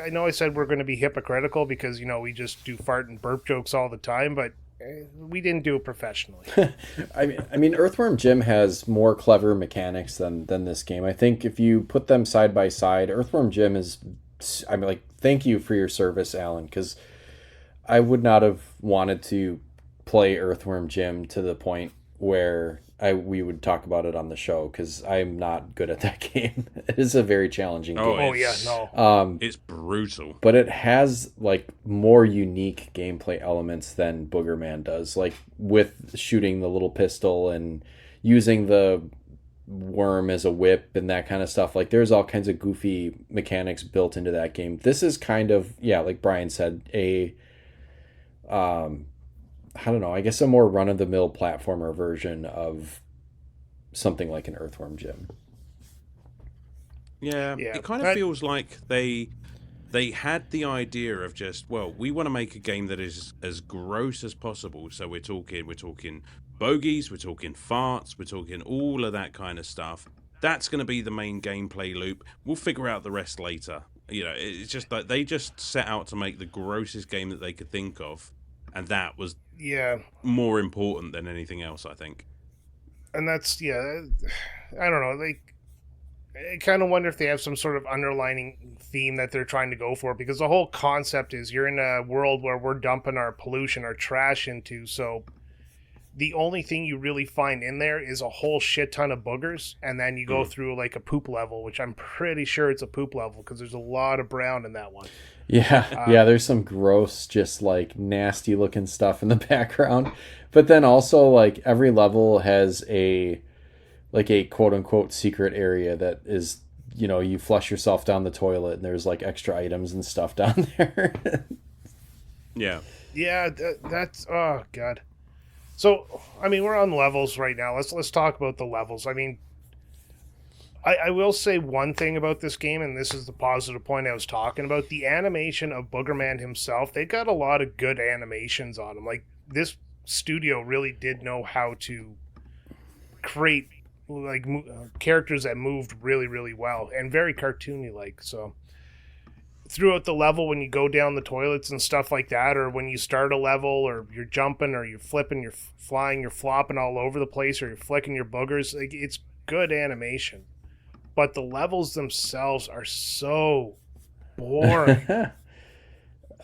I know I said we're going to be hypocritical because, we just do fart and burp jokes all the time, but we didn't do it professionally. I mean, Earthworm Jim has more clever mechanics than this game. I think if you put them side by side, Earthworm Jim is, thank you for your service, Alan, because I would not have wanted to play Earthworm Jim to the point where we would talk about it on the show, because I'm not good at that game. It is a very challenging game. Oh yeah, no. It's brutal. But it has like more unique gameplay elements than Boogerman does, like with shooting the little pistol and using the worm as a whip and that kind of stuff. Like there's all kinds of goofy mechanics built into that game. This is kind of, yeah, like Brian said, I don't know, I guess a more run-of-the-mill platformer version of something like an Earthworm Jim. Yeah, it kind of feels like they had the idea of just, well, we want to make a game that is as gross as possible. So we're talking bogeys, we're talking farts, we're talking all of that kind of stuff. That's going to be the main gameplay loop. We'll figure out the rest later. You know, it's just like they just set out to make the grossest game that they could think of. And that was more important than anything else, I think. And that's, I don't know. Like, I kind of wonder if they have some sort of underlining theme that they're trying to go for. Because the whole concept is you're in a world where we're dumping our pollution, our trash into. So the only thing you really find in there is a whole shit ton of boogers. And then you go through like a poop level, which I'm pretty sure it's a poop level because there's a lot of brown in that one. Yeah, there's some gross, just like nasty looking stuff in the background. But then also like every level has a quote unquote secret area that is, you know, you flush yourself down the toilet and there's like extra items and stuff down there. Yeah. Yeah, that's, oh God. So, I mean, we're on levels right now. Let's talk about the levels. I mean, I will say one thing about this game, and this is the positive point I was talking about. The animation of Boogerman himself, they got a lot of good animations on him. Like, this studio really did know how to create, like, characters that moved really, really well, and very cartoony-like. So, throughout the level, when you go down the toilets and stuff like that, or when you start a level, or you're jumping, or you're flipping, you're flying, you're flopping all over the place, or you're flicking your boogers, like, it's good animation. But the levels themselves are so boring.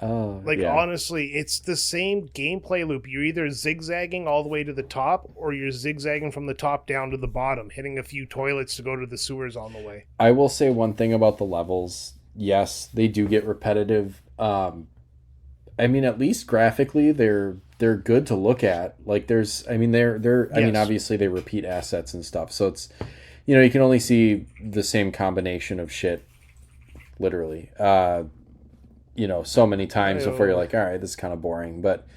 Honestly, it's the same gameplay loop. You're either zigzagging all the way to the top, or you're zigzagging from the top down to the bottom, hitting a few toilets to go to the sewers on the way. I will say one thing about the levels. Yes, they do get repetitive. I mean, at least graphically, they're good to look at. Like I mean, obviously they repeat assets and stuff, so it's, you know, you can only see the same combination of shit, literally, you know, so many times before you're like, all right, this is kind of boring. But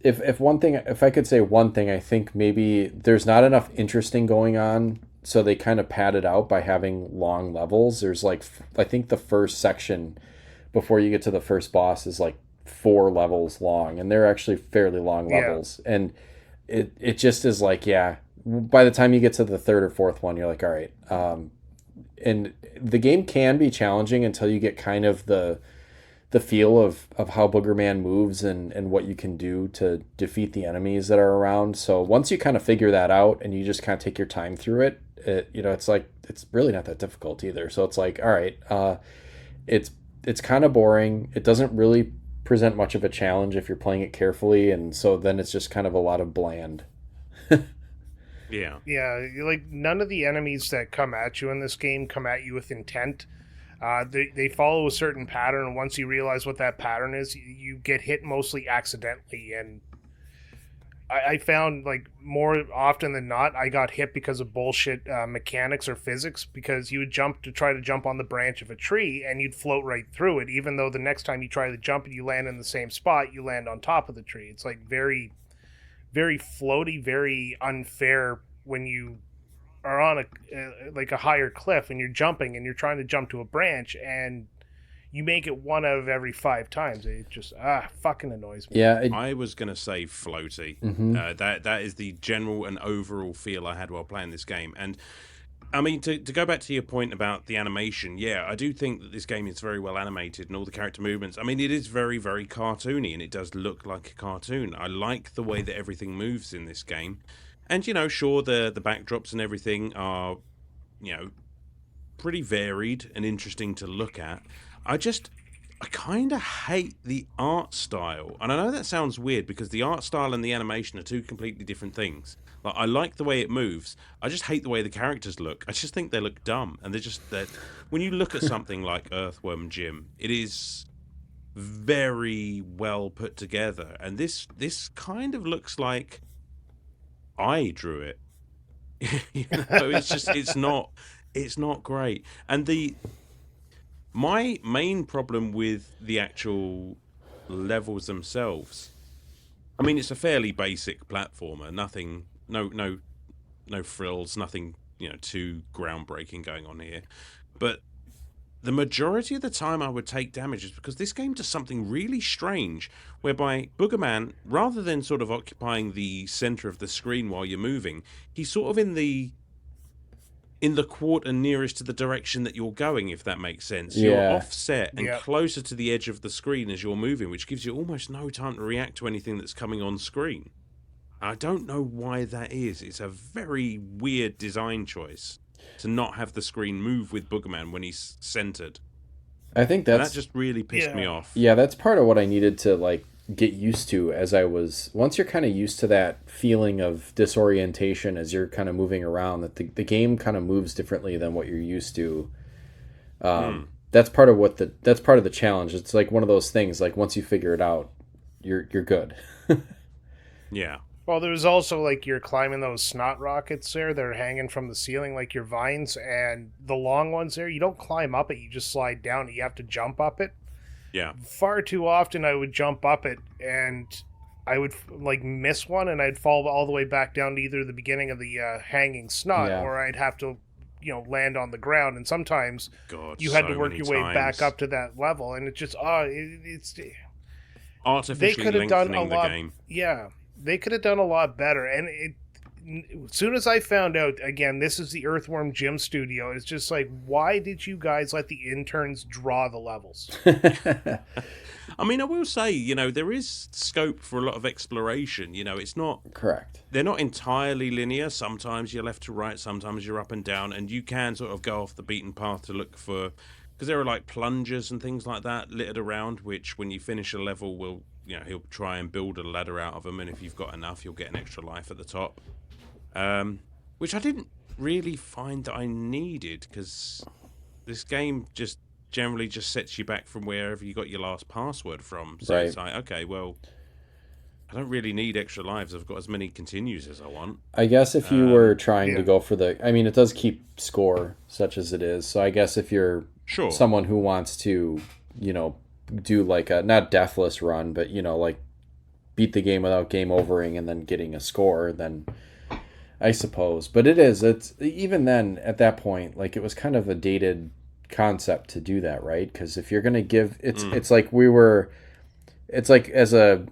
if I could say one thing, I think maybe there's not enough interesting going on, so they kind of pad it out by having long levels. There's like, I think the first section before you get to the first boss is like 4 levels long, and they're actually fairly long levels. And it just is like, by the time you get to the 3rd or 4th one, you're like, all right. And the game can be challenging until you get kind of the feel of how Boogerman moves and what you can do to defeat the enemies that are around. So once you kind of figure that out and you just kind of take your time through it, you know, it's like, it's really not that difficult either. So it's like, all right, it's kind of boring. It doesn't really present much of a challenge if you're playing it carefully. And so then it's just kind of a lot of bland. Yeah. Yeah, like none of the enemies that come at you in this game come at you with intent. They follow a certain pattern, and once you realize what that pattern is, you get hit mostly accidentally. And I found, like, more often than not, I got hit because of bullshit mechanics or physics, because you would try to jump on the branch of a tree, and you'd float right through it, even though the next time you try to jump and you land in the same spot, you land on top of the tree. It's like very, very floaty, very unfair when you are on a higher cliff and you're jumping and you're trying to jump to a branch and you make it 1 out of every 5 times. It just fucking annoys me. Yeah, I was gonna say floaty. Mm-hmm. That is the general and overall feel I had while playing this game. And I mean, to go back to your point about the animation, I do think that this game is very well animated and all the character movements. I mean, it is very, very cartoony, and it does look like a cartoon. I like the way that everything moves in this game. And, you know, sure, the backdrops and everything are, you know, pretty varied and interesting to look at. I kind of hate the art style. And I know that sounds weird because the art style and the animation are two completely different things. Like, I like the way it moves. I just hate the way the characters look. I just think they look dumb. And when you look at something like Earthworm Jim, it is very well put together. And this kind of looks like I drew it. It's not great. And my main problem with the actual levels themselves, I mean, it's a fairly basic platformer. Nothing, no frills, nothing, too groundbreaking going on here. But the majority of the time I would take damage is because this game does something really strange, whereby Boogerman, rather than sort of occupying the center of the screen while you're moving, he's sort of in the quarter nearest to the direction that you're going, if that makes sense. Yeah. You're offset and closer to the edge of the screen as you're moving, which gives you almost no time to react to anything that's coming on screen. I don't know why that is. It's a very weird design choice to not have the screen move with Boogerman when he's centered. I think that just really pissed me off. Yeah, that's part of what I needed to get used to once you're kind of used to that feeling of disorientation as you're kind of moving around, that the game kind of moves differently than what you're used to. That's part of the challenge. It's like one of those things, like once you figure it out, you're good. Yeah. Well, there was also, like, you're climbing those snot rockets there. They're hanging from the ceiling like your vines, and the long ones there, you don't climb up it, you just slide down it. You have to jump up it. Yeah. Far too often I would jump up it, and I would, miss one, and I'd fall all the way back down to either the beginning of the hanging snot, or I'd have to, land on the ground. And sometimes you had to work your way back up to that level, and it's just, it's... artificially lengthening the game. Yeah. They could have done a lot better, and as soon as I found out, again, this is the Earthworm Jim studio, it's just like, why did you guys let the interns draw the levels? I mean, I will say, there is scope for a lot of exploration. It's not... Correct. They're not entirely linear. Sometimes you're left to right, sometimes you're up and down, and you can sort of go off the beaten path to look for... Because there are, plungers and things like that littered around, which when you finish a level will... he'll try and build a ladder out of them, and if you've got enough, you'll get an extra life at the top. Which I didn't really find that I needed, because this game just generally just sets you back from wherever you got your last password from. So It's like, okay, well, I don't really need extra lives. I've got as many continues as I want. I guess if you were trying to go for it does keep score, such as it is. So I guess if you're someone who wants to, do a not deathless run, but beat the game without game overing and then getting a score, then I suppose. But it's even then at that point, it was kind of a dated concept to do that, right? Because if you're gonna give it's like as a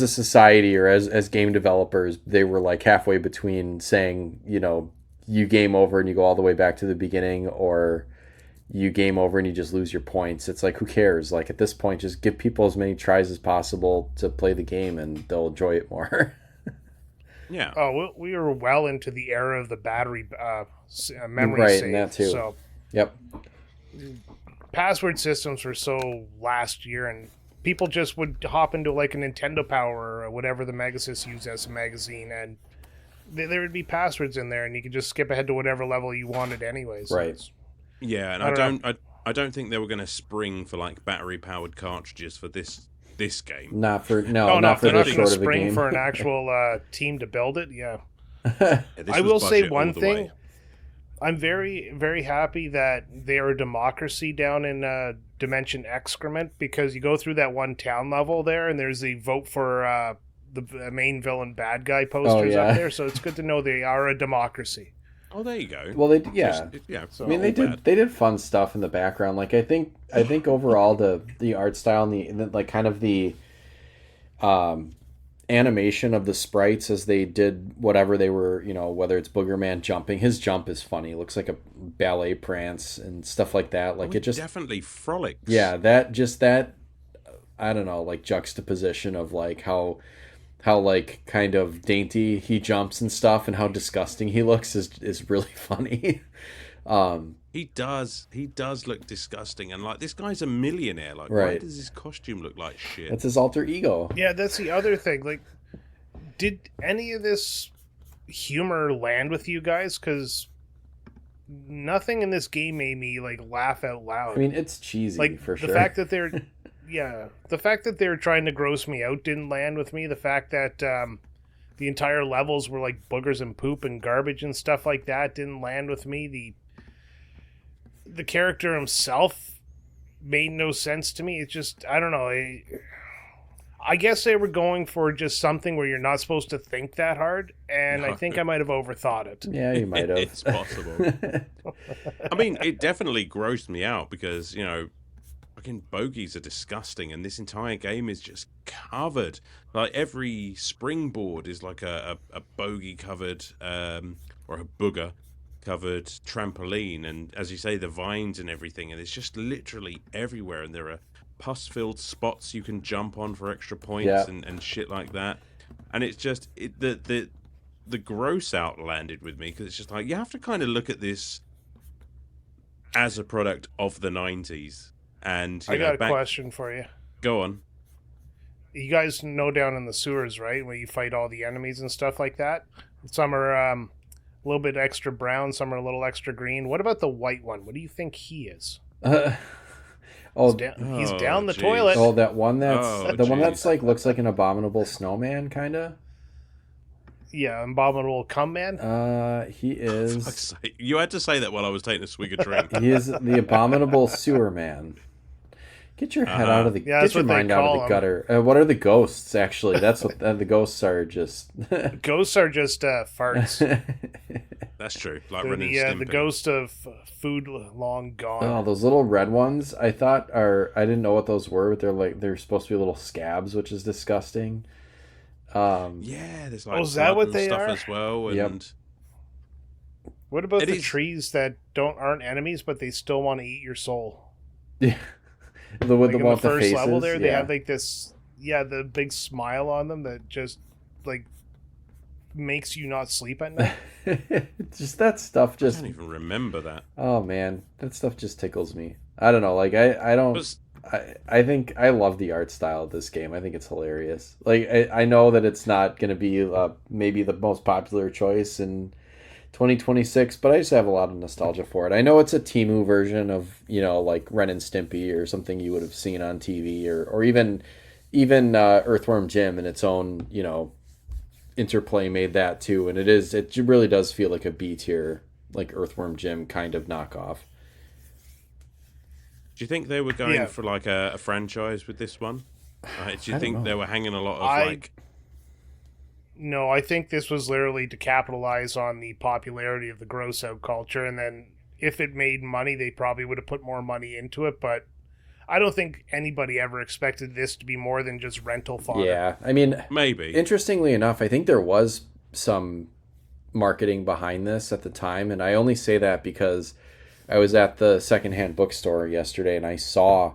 society, or as game developers, they were halfway between saying, you game over and you go all the way back to the beginning, or you game over and you just lose your points. It's who cares? At this point, just give people as many tries as possible to play the game, and they'll enjoy it more. Yeah. Oh, we were well into the era of the battery memory save. And that too. So, yep. Password systems were so last year, and people just would hop into a Nintendo Power or whatever the Megasys used as a magazine, and there would be passwords in there, and you could just skip ahead to whatever level you wanted anyways. Right. Yeah, and I don't think they were going to spring for battery powered cartridges for this game. Not for this short of a spring game. for an actual team to build it. Yeah. I will say one thing. I'm very, very happy that they are a democracy down in Dimension X-Crement, because you go through that one town level there, and there's the vote for the main villain bad guy posters up there. So it's good to know they are a democracy. Oh, there you go. Well, So they did fun stuff in the background. I think overall the art style and the kind of the animation of the sprites as they did whatever they were, whether it's Boogerman jumping, his jump is funny. It looks like a ballet prance and stuff like that. It just definitely frolics. Yeah, that I don't know, juxtaposition of how kind of dainty he jumps and stuff, and how disgusting he looks is really funny. He does look disgusting, and like this guy's a millionaire. Like, right. Why does his costume look like shit? That's his alter ego. Yeah, that's the other thing. Like, did any of this humor land with you guys? Because nothing in this game made me like laugh out loud. I mean, it's cheesy, like for sure. The fact that they're, the fact that they're trying to gross me out didn't land with me. The fact that the entire levels were like boogers and poop and garbage and stuff like that didn't land with me. The character himself made no sense to me. It's just, I don't know. I guess they were going for just something where you're not supposed to think that hard, and I think I might have overthought it. Yeah, you might have. It's possible. I mean, it definitely grossed me out because, you know, fucking bogeys are disgusting, and this entire game is just covered. Like, every springboard is like a bogey-covered, or a booger-covered trampoline, and as you say, the vines and everything, and it's just literally everywhere, and there are pus-filled spots you can jump on for extra points and shit like that. And it's just the gross out landed with me because it's just like you have to kind of look at this as a product of the 90s. And I got a question for you. Go on. You guys know down in the sewers, right, where you fight all the enemies and stuff like that? Some are a little bit extra brown, some are a little extra green. What about the white one? What do you think he is? He's down the toilet. Oh, that one one that's like looks like an abominable snowman, kind of. Yeah, abominable cum man. He is. You had to say that while I was taking a swig of drink. He is the abominable sewer man. Get your head out of the. Get your mind out of the gutter. What are the ghosts? Actually, that's what the ghosts are. Just ghosts are just farts. That's true. Like the ghost of food long gone. Oh, those little red ones. I didn't know what those were, but they're supposed to be little scabs, which is disgusting. There's like is that what they stuff are as well? And yep. What about the trees that aren't enemies, but they still want to eat your soul? Yeah, the one with the first faces, level there, they have like this. Yeah, the big smile on them that just like makes you not sleep at night. Just that stuff. I don't even remember that. Oh man, that stuff just tickles me. I don't know. Like I don't. I think I love the art style of this game. I think it's hilarious. Like I know that it's not going to be maybe the most popular choice in 2026, but I just have a lot of nostalgia for it. I know it's a Temu version of, you know, like Ren and Stimpy or something you would have seen on TV, or even Earthworm Jim in its own, you know, interplay made that too, and it really does feel like a B tier, like Earthworm Jim kind of knockoff. Do you think they were going for like a franchise with this one? Do you think they were hanging a lot of No, I think this was literally to capitalize on the popularity of the gross out culture, and then if it made money, they probably would have put more money into it, but I don't think anybody ever expected this to be more than just rental fodder. Yeah, I mean, maybe. Interestingly enough, I think there was some marketing behind this at the time, and I only say that because I was at the secondhand bookstore yesterday, and I saw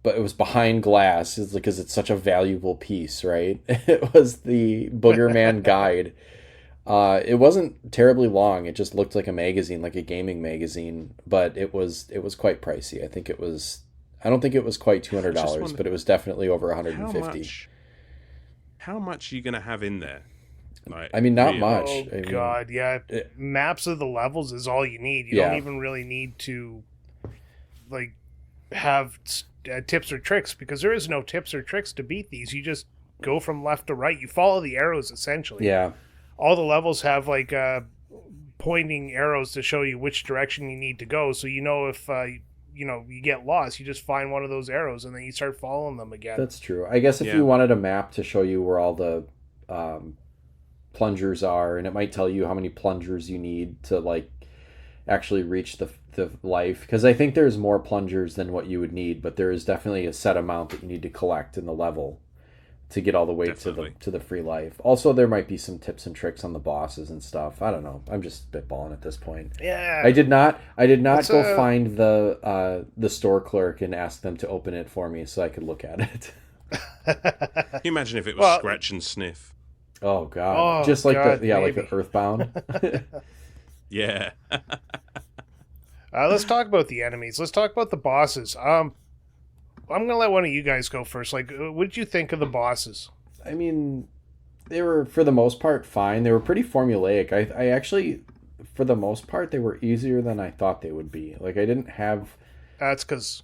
but it was behind glass, because it's such a valuable piece, right? It was the Boogerman guide. It wasn't terribly long. It just looked like a magazine, like a gaming magazine, but it was quite pricey. I don't think it was quite $200, but it was definitely over $150. How much are you going to have in there? Like, I mean, not much. Oh, God, yeah. Maps of the levels is all you need. You don't even really need to, like, have tips or tricks, because there is no tips or tricks to beat these. You just go from left to right. You follow the arrows, essentially. Yeah. All the levels have, like, pointing arrows to show you which direction you need to go. So you know if, you get lost, you just find one of those arrows, and then you start following them again. That's true. I guess if you wanted a map to show you where all the plungers are, and it might tell you how many plungers you need to, like, actually reach the life, because I think there's more plungers than what you would need, but there is definitely a set amount that you need to collect in the level to get all the way to the free life. Also, there might be some tips and tricks on the bosses and stuff. I don't know. I'm just spitballing at this point. Yeah. I did not go find the store clerk and ask them to open it for me so I could look at it. Can you imagine if it was scratch and sniff? Oh God! Just like God, like the Earthbound. Yeah. Let's talk about the enemies. Let's talk about the bosses. I'm gonna let one of you guys go first. Like, what did you think of the bosses? I mean, they were, for the most part, fine. They were pretty formulaic. I actually, for the most part, they were easier than I thought they would be. Like, I didn't have... That's because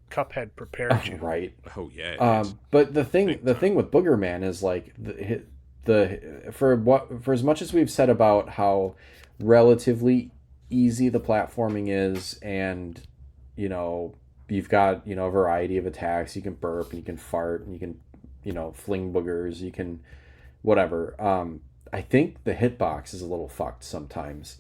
Cuphead prepared you. Right. Oh, yeah. But the thing with Boogerman is, like, for as much as we've said about how relatively easy the platforming is, and, you know, you've got, you know, a variety of attacks. You can burp, and you can fart, and you can, you know, fling boogers, you can whatever. I think the hitbox is a little fucked sometimes.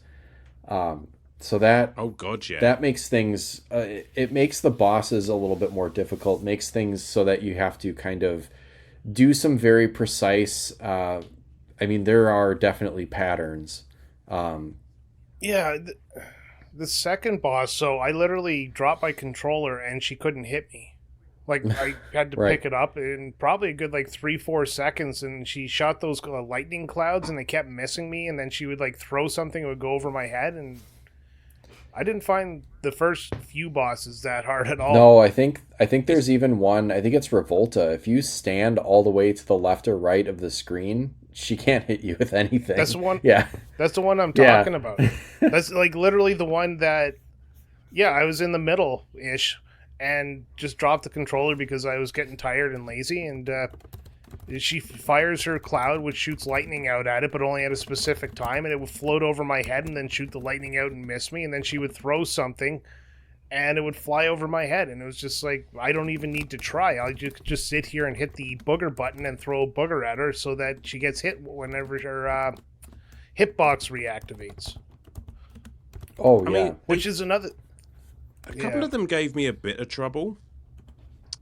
So that... Oh, God, yeah. That makes things... it makes the bosses a little bit more difficult. Makes things so that you have to kind of do some very precise... I mean, there are definitely patterns. Yeah, the second boss, so I literally dropped my controller and she couldn't hit me. Like, I had to Right. pick it up in probably a good, like, 3-4 seconds, and she shot those lightning clouds, and they kept missing me, and then she would, like, throw something, it would go over my head, and I didn't find the first few bosses that hard at all. No, I think there's even one. I think it's Revolta. If you stand all the way to the left or right of the screen, she can't hit you with anything. That's the one. Yeah, that's the one I'm Yeah. talking about. That's, like, literally the one that, yeah, I was in the middle-ish, and just dropped the controller because I was getting tired and lazy, and she fires her cloud, which shoots lightning out at it, but only at a specific time, and it would float over my head and then shoot the lightning out and miss me, and then she would throw something, and it would fly over my head, and it was just like, I don't even need to try. I'll just sit here and hit the booger button and throw a booger at her so that she gets hit whenever her hitbox reactivates. Oh, I yeah. mean, Which is another... A couple of them gave me a bit of trouble,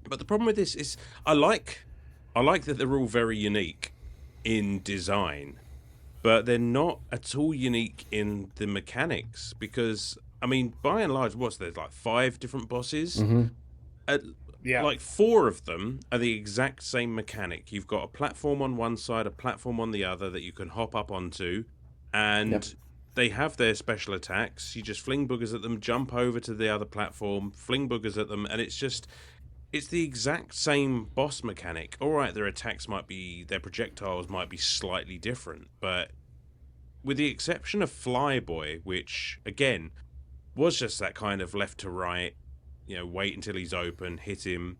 but the problem with this is I like that they're all very unique in design, but they're not at all unique in the mechanics, because, I mean, by and large, there's like 5 different bosses? Yeah. Like 4 of them are the exact same mechanic. You've got a platform on one side, a platform on the other that you can hop up onto, and... Yep. They have their special attacks. You just fling boogers at them, jump over to the other platform, fling boogers at them, and it's the exact same boss mechanic. All right, their projectiles might be slightly different, but with the exception of Flyboy, which, again, was just that kind of left to right, you know, wait until he's open, hit him,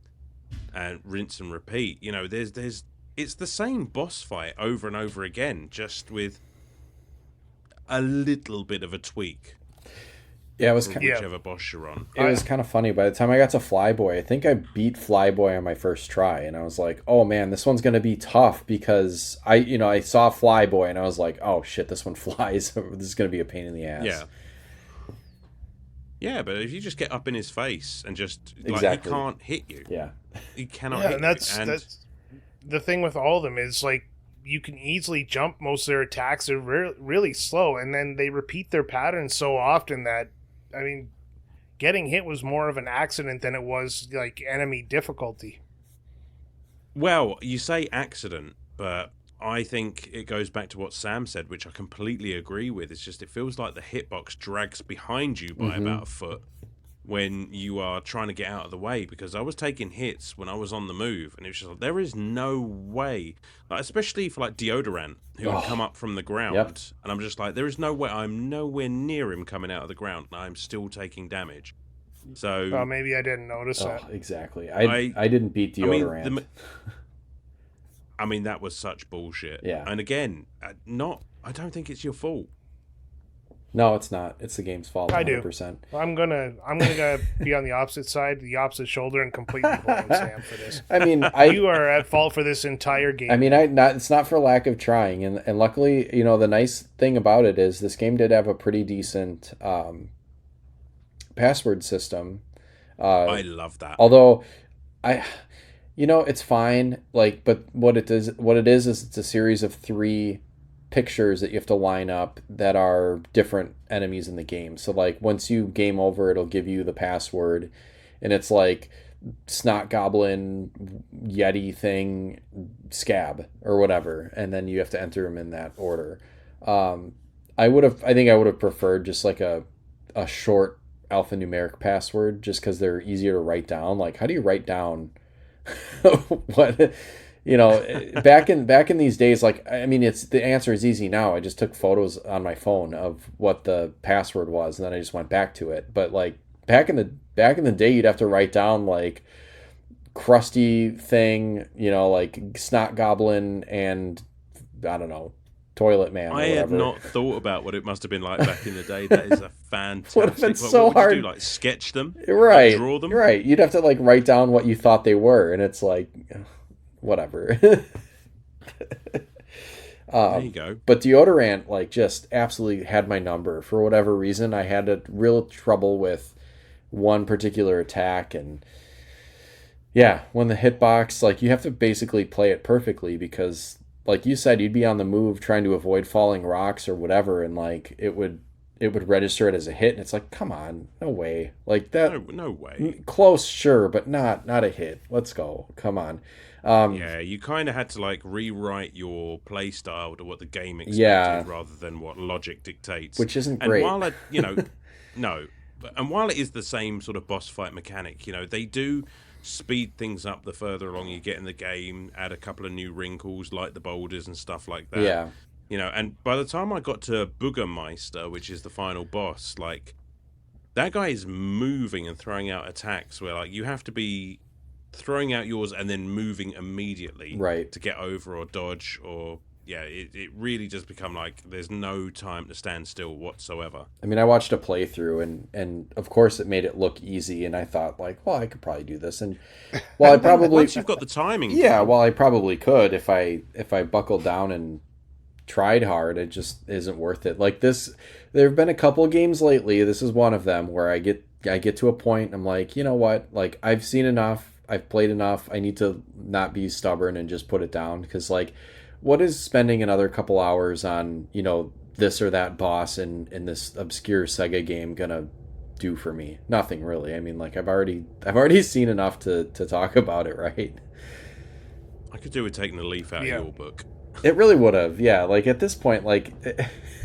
and rinse and repeat. You know, it's the same boss fight over and over again, just with a little bit of a tweak. Yeah, it was whichever boss you're on. It was kind of funny. By the time I got to Flyboy, I think I beat Flyboy on my first try, and I was like, "Oh man, this one's gonna be tough," because I saw Flyboy and I was like, "Oh shit, this one flies. This is gonna be a pain in the ass." Yeah. Yeah, but if you just get up in his face and just Exactly. he can't hit you. Yeah. He cannot Yeah, hit and that's you. that's the thing with all of them is, like, you can easily jump most of their attacks. They're really slow, and then they repeat their patterns so often that, I mean, getting hit was more of an accident than it was, like, enemy difficulty. Well, you say accident, but I think it goes back to what Sam said, which I completely agree with. It's just, it feels like the hitbox drags behind you by about a foot when you are trying to get out of the way, because I was taking hits when I was on the move, and it was just like, there is no way, like, especially for like Deodorant, who would come up from the ground, and I'm just like, there is no way, I'm nowhere near him coming out of the ground, and I'm still taking damage. So Well, maybe I didn't notice that. Exactly. I didn't beat Deodorant. I mean, that was such bullshit. Yeah. And again, I don't think it's your fault. No, it's not. It's the game's fault. 100%. I do. I'm gonna be on the opposite side, the opposite shoulder, and completely blame Sam for this. I mean, you are at fault for this entire game. I mean, it's not for lack of trying, and luckily, the nice thing about it is this game did have a pretty decent password system. I love that. Although, it's fine. Like, but what it is it's a series of 3 pictures that you have to line up that are different enemies in the game. So, like, once you game over, it'll give you the password, and it's like snot goblin, yeti thing, scab, or whatever, and then you have to enter them in that order. I think I would have preferred just like a short alphanumeric password, just because they're easier to write down. Like, how do you write down what, back in these days, like, I mean, the answer is easy now. I just took photos on my phone of what the password was, and then I just went back to it. But like back in the day, you'd have to write down like crusty thing, like snot goblin and I don't know, toilet man. I had not thought about what it must have been like back in the day. That is a fantastic. Would have been so what would hard. You do, like sketch them, right? Like, draw them, right? You'd have to like write down what you thought they were, and it's like, whatever. There you go. But deodorant, like, just absolutely had my number. For whatever reason, I had a real trouble with one particular attack, and yeah, when the hitbox, like, you have to basically play it perfectly because, like you said, you'd be on the move trying to avoid falling rocks or whatever, and like it would register it as a hit, and it's like, come on, no way, like that, no way, close, sure, but not a hit. Let's go, come on. Yeah, you kind of had to like rewrite your play style to what the game expected rather than what logic dictates, which isn't and great. While while it is the same sort of boss fight mechanic, they do speed things up the further along you get in the game, add a couple of new wrinkles like the boulders and stuff like that. Yeah. And by the time I got to Boogermeister, which is the final boss, like, that guy is moving and throwing out attacks where, like, you have to be throwing out yours and then moving immediately to get over or dodge or... Yeah, it really does become like there's no time to stand still whatsoever. I mean, I watched a playthrough, and of course it made it look easy, and I thought, like, well, I could probably do this. And while I probably... Once you've got the timing... Yeah, well, I probably could if I buckled down and tried hard. It just isn't worth it. Like this, there have been a couple games lately, this is one of them, where I get to a point, I'm like, you know what? Like, I've seen enough, I've played enough, I need to not be stubborn and just put it down, because, like... What is spending another couple hours on, this or that boss in this obscure Sega game gonna do for me? Nothing really. I mean, like, I've already seen enough to talk about it, right? I could do with taking the leaf out of your book. It really would have, yeah. Like, at this point, like,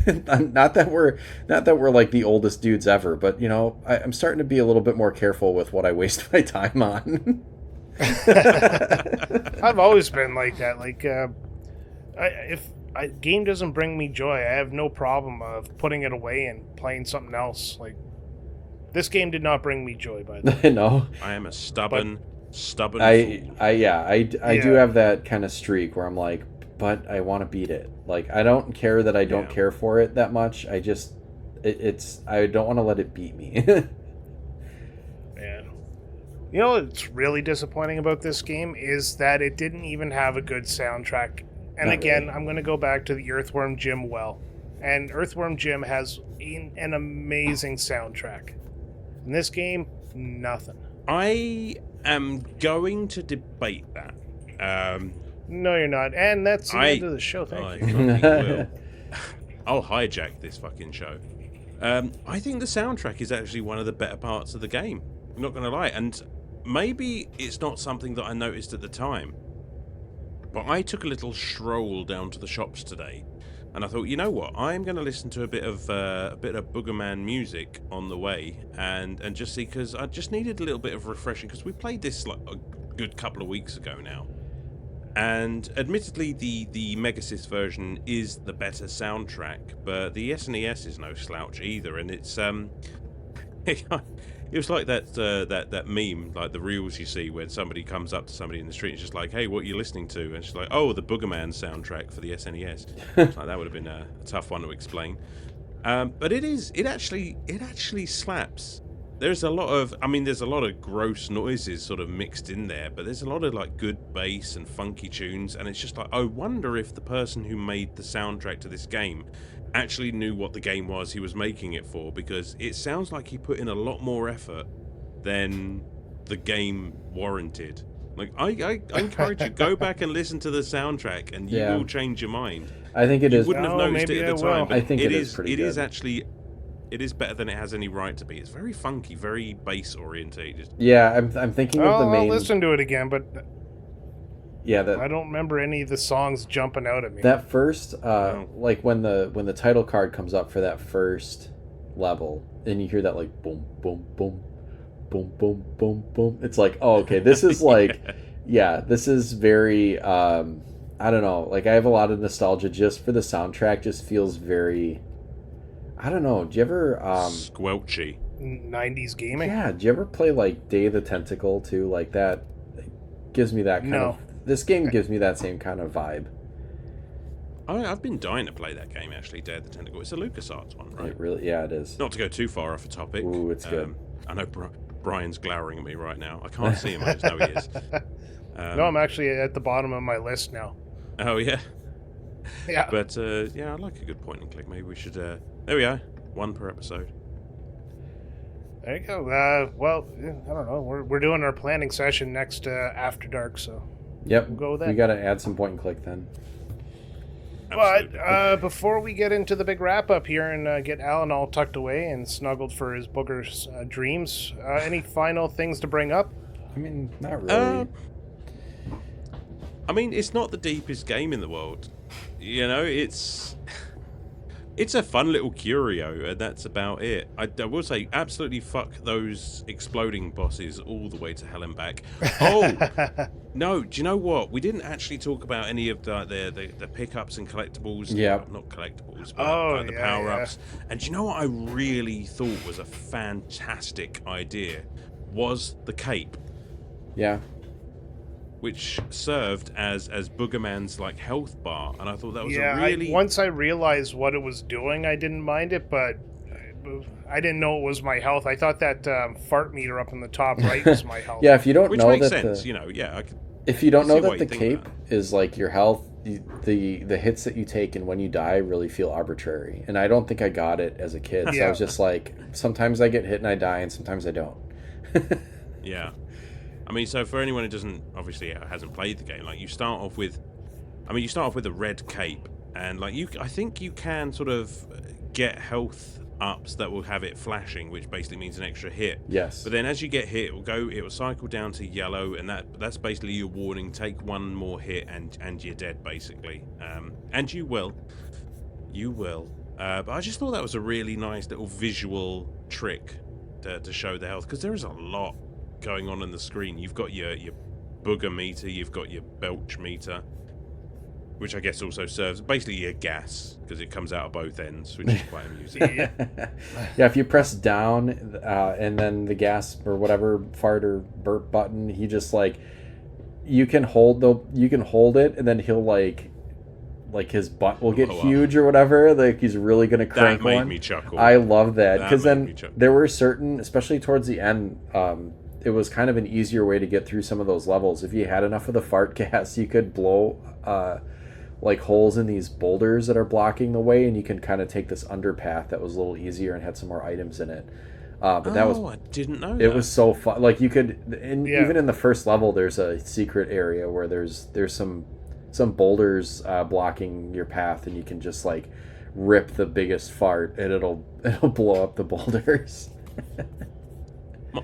not that we're like the oldest dudes ever, but I'm starting to be a little bit more careful with what I waste my time on. I've always been like that. Like, if a game doesn't bring me joy, I have no problem of putting it away and playing something else. Like, this game did not bring me joy, by the way. No. I am a stubborn fool. I do have that kind of streak where I'm like, but I want to beat it. Like, I don't care that I don't care for it that much. I just, I don't want to let it beat me. Yeah. You know what's really disappointing about this game is that it didn't even have a good soundtrack. And Not again, really. I'm going to go back to the Earthworm Jim well. And Earthworm Jim has an amazing soundtrack. In this game, nothing. I am going to debate that. No, you're not. And that's the end of the show. Thank you. Will. I'll hijack this fucking show. I think the soundtrack is actually one of the better parts of the game. I'm not going to lie. And maybe it's not something that I noticed at the time. But I took a little stroll down to the shops today, and I thought, you know what? I'm going to listen to a bit of Boogerman music on the way, and just see, because I just needed a little bit of refreshing, because we played this like a good couple of weeks ago now, and admittedly the Megasys version is the better soundtrack, but the SNES is no slouch either, and it's It was like that meme, like the reels you see when somebody comes up to somebody in the street and it's just like, hey, what are you listening to? And she's like, oh, the Boogerman soundtrack for the SNES. Like, that would have been a tough one to explain. But it actually slaps. There's a lot of gross noises sort of mixed in there, but there's a lot of like good bass and funky tunes, and it's just like, I wonder if the person who made the soundtrack to this game actually knew what the game was he was making it for, because it sounds like he put in a lot more effort than the game warranted. Like, I encourage you, go back and listen to the soundtrack, and you will change your mind. I think it is. You wouldn't have noticed it at the time, but I think it is pretty good. It is actually, it is better than it has any right to be. It's very funky, very bass orientated. Yeah, I'm thinking of the main. I'll listen to it again, but Yeah, I don't remember any of the songs jumping out at me. That first, like when the title card comes up for that first level, and you hear that like boom, boom, boom, boom, boom, boom, boom. It's like, oh, okay, this is like, yeah, this is very, I don't know, like I have a lot of nostalgia just for the soundtrack. Just feels very, I don't know. Do you ever squelchy 90s gaming? Yeah. Do you ever play like Day of the Tentacle too? Like that gives me that kind of. This game gives me that same kind of vibe. I've been dying to play that game, actually, Day of the Tentacle. It's a LucasArts one, right? It really, yeah, it is. Not to go too far off the topic. Ooh, it's good. I know Brian's glowering at me right now. I can't see him, I just know he is. No, I'm actually at the bottom of my list now. Oh, yeah? Yeah. But, yeah, I like a good point and click. Maybe we should... there we are. One per episode. There you go. Well, I don't know. We're doing our planning session next After Dark, so... Yep. We'll go with that. We got to add some point and click then. But before we get into the big wrap up here and get Alan all tucked away and snuggled for his booger's dreams, any final things to bring up? I mean, not really. I mean, it's not the deepest game in the world. You know, it's a fun little curio, and that's about it. I will say, absolutely fuck those exploding bosses all the way to hell and back. Oh, no, do you know what? We didn't actually talk about any of the pickups and collectibles. Yeah. Not collectibles, but the power-ups. Yeah. And do you know what I really thought was a fantastic idea? Was the cape. Yeah. Which served as Boogerman's like health bar, and I thought that was once I realized what it was doing, I didn't mind it, but I didn't know it was my health. I thought that fart meter up in the top right was my health. Yeah, if you don't Which know makes that, sense, you know, yeah. If you don't know that the cape is like your health, the hits that you take and when you die really feel arbitrary, and I don't think I got it as a kid. So I was just like, sometimes I get hit and I die, and sometimes I don't. Yeah. I mean, so for anyone who doesn't, obviously hasn't played the game, like you start off with a red cape, and like I think you can sort of get health ups that will have it flashing, which basically means an extra hit. Yes. But then as you get hit, it will cycle down to yellow, and that's basically your warning. Take one more hit, and you're dead, basically. And you will. But I just thought that was a really nice little visual trick to show the health, because there is a lot going on the screen. You've got your booger meter, you've got your belch meter, which I guess also serves basically your gas, because it comes out of both ends, which is quite amusing. Yeah, if you press down and then the gas or whatever fart or burp button, he just like you can hold it, and then he'll like his butt will get huge or whatever. Like he's really gonna crank one. That made me chuckle. I love that, because then there were certain, especially towards the end, it was kind of an easier way to get through some of those levels. If you had enough of the fart gas, you could blow like holes in these boulders that are blocking the way, and you can kind of take this underpath that was a little easier and had some more items in it. But that was, I didn't know. It was so fun. Like you could, even in the first level, there's a secret area where there's some boulders blocking your path, and you can just like rip the biggest fart, and it'll blow up the boulders.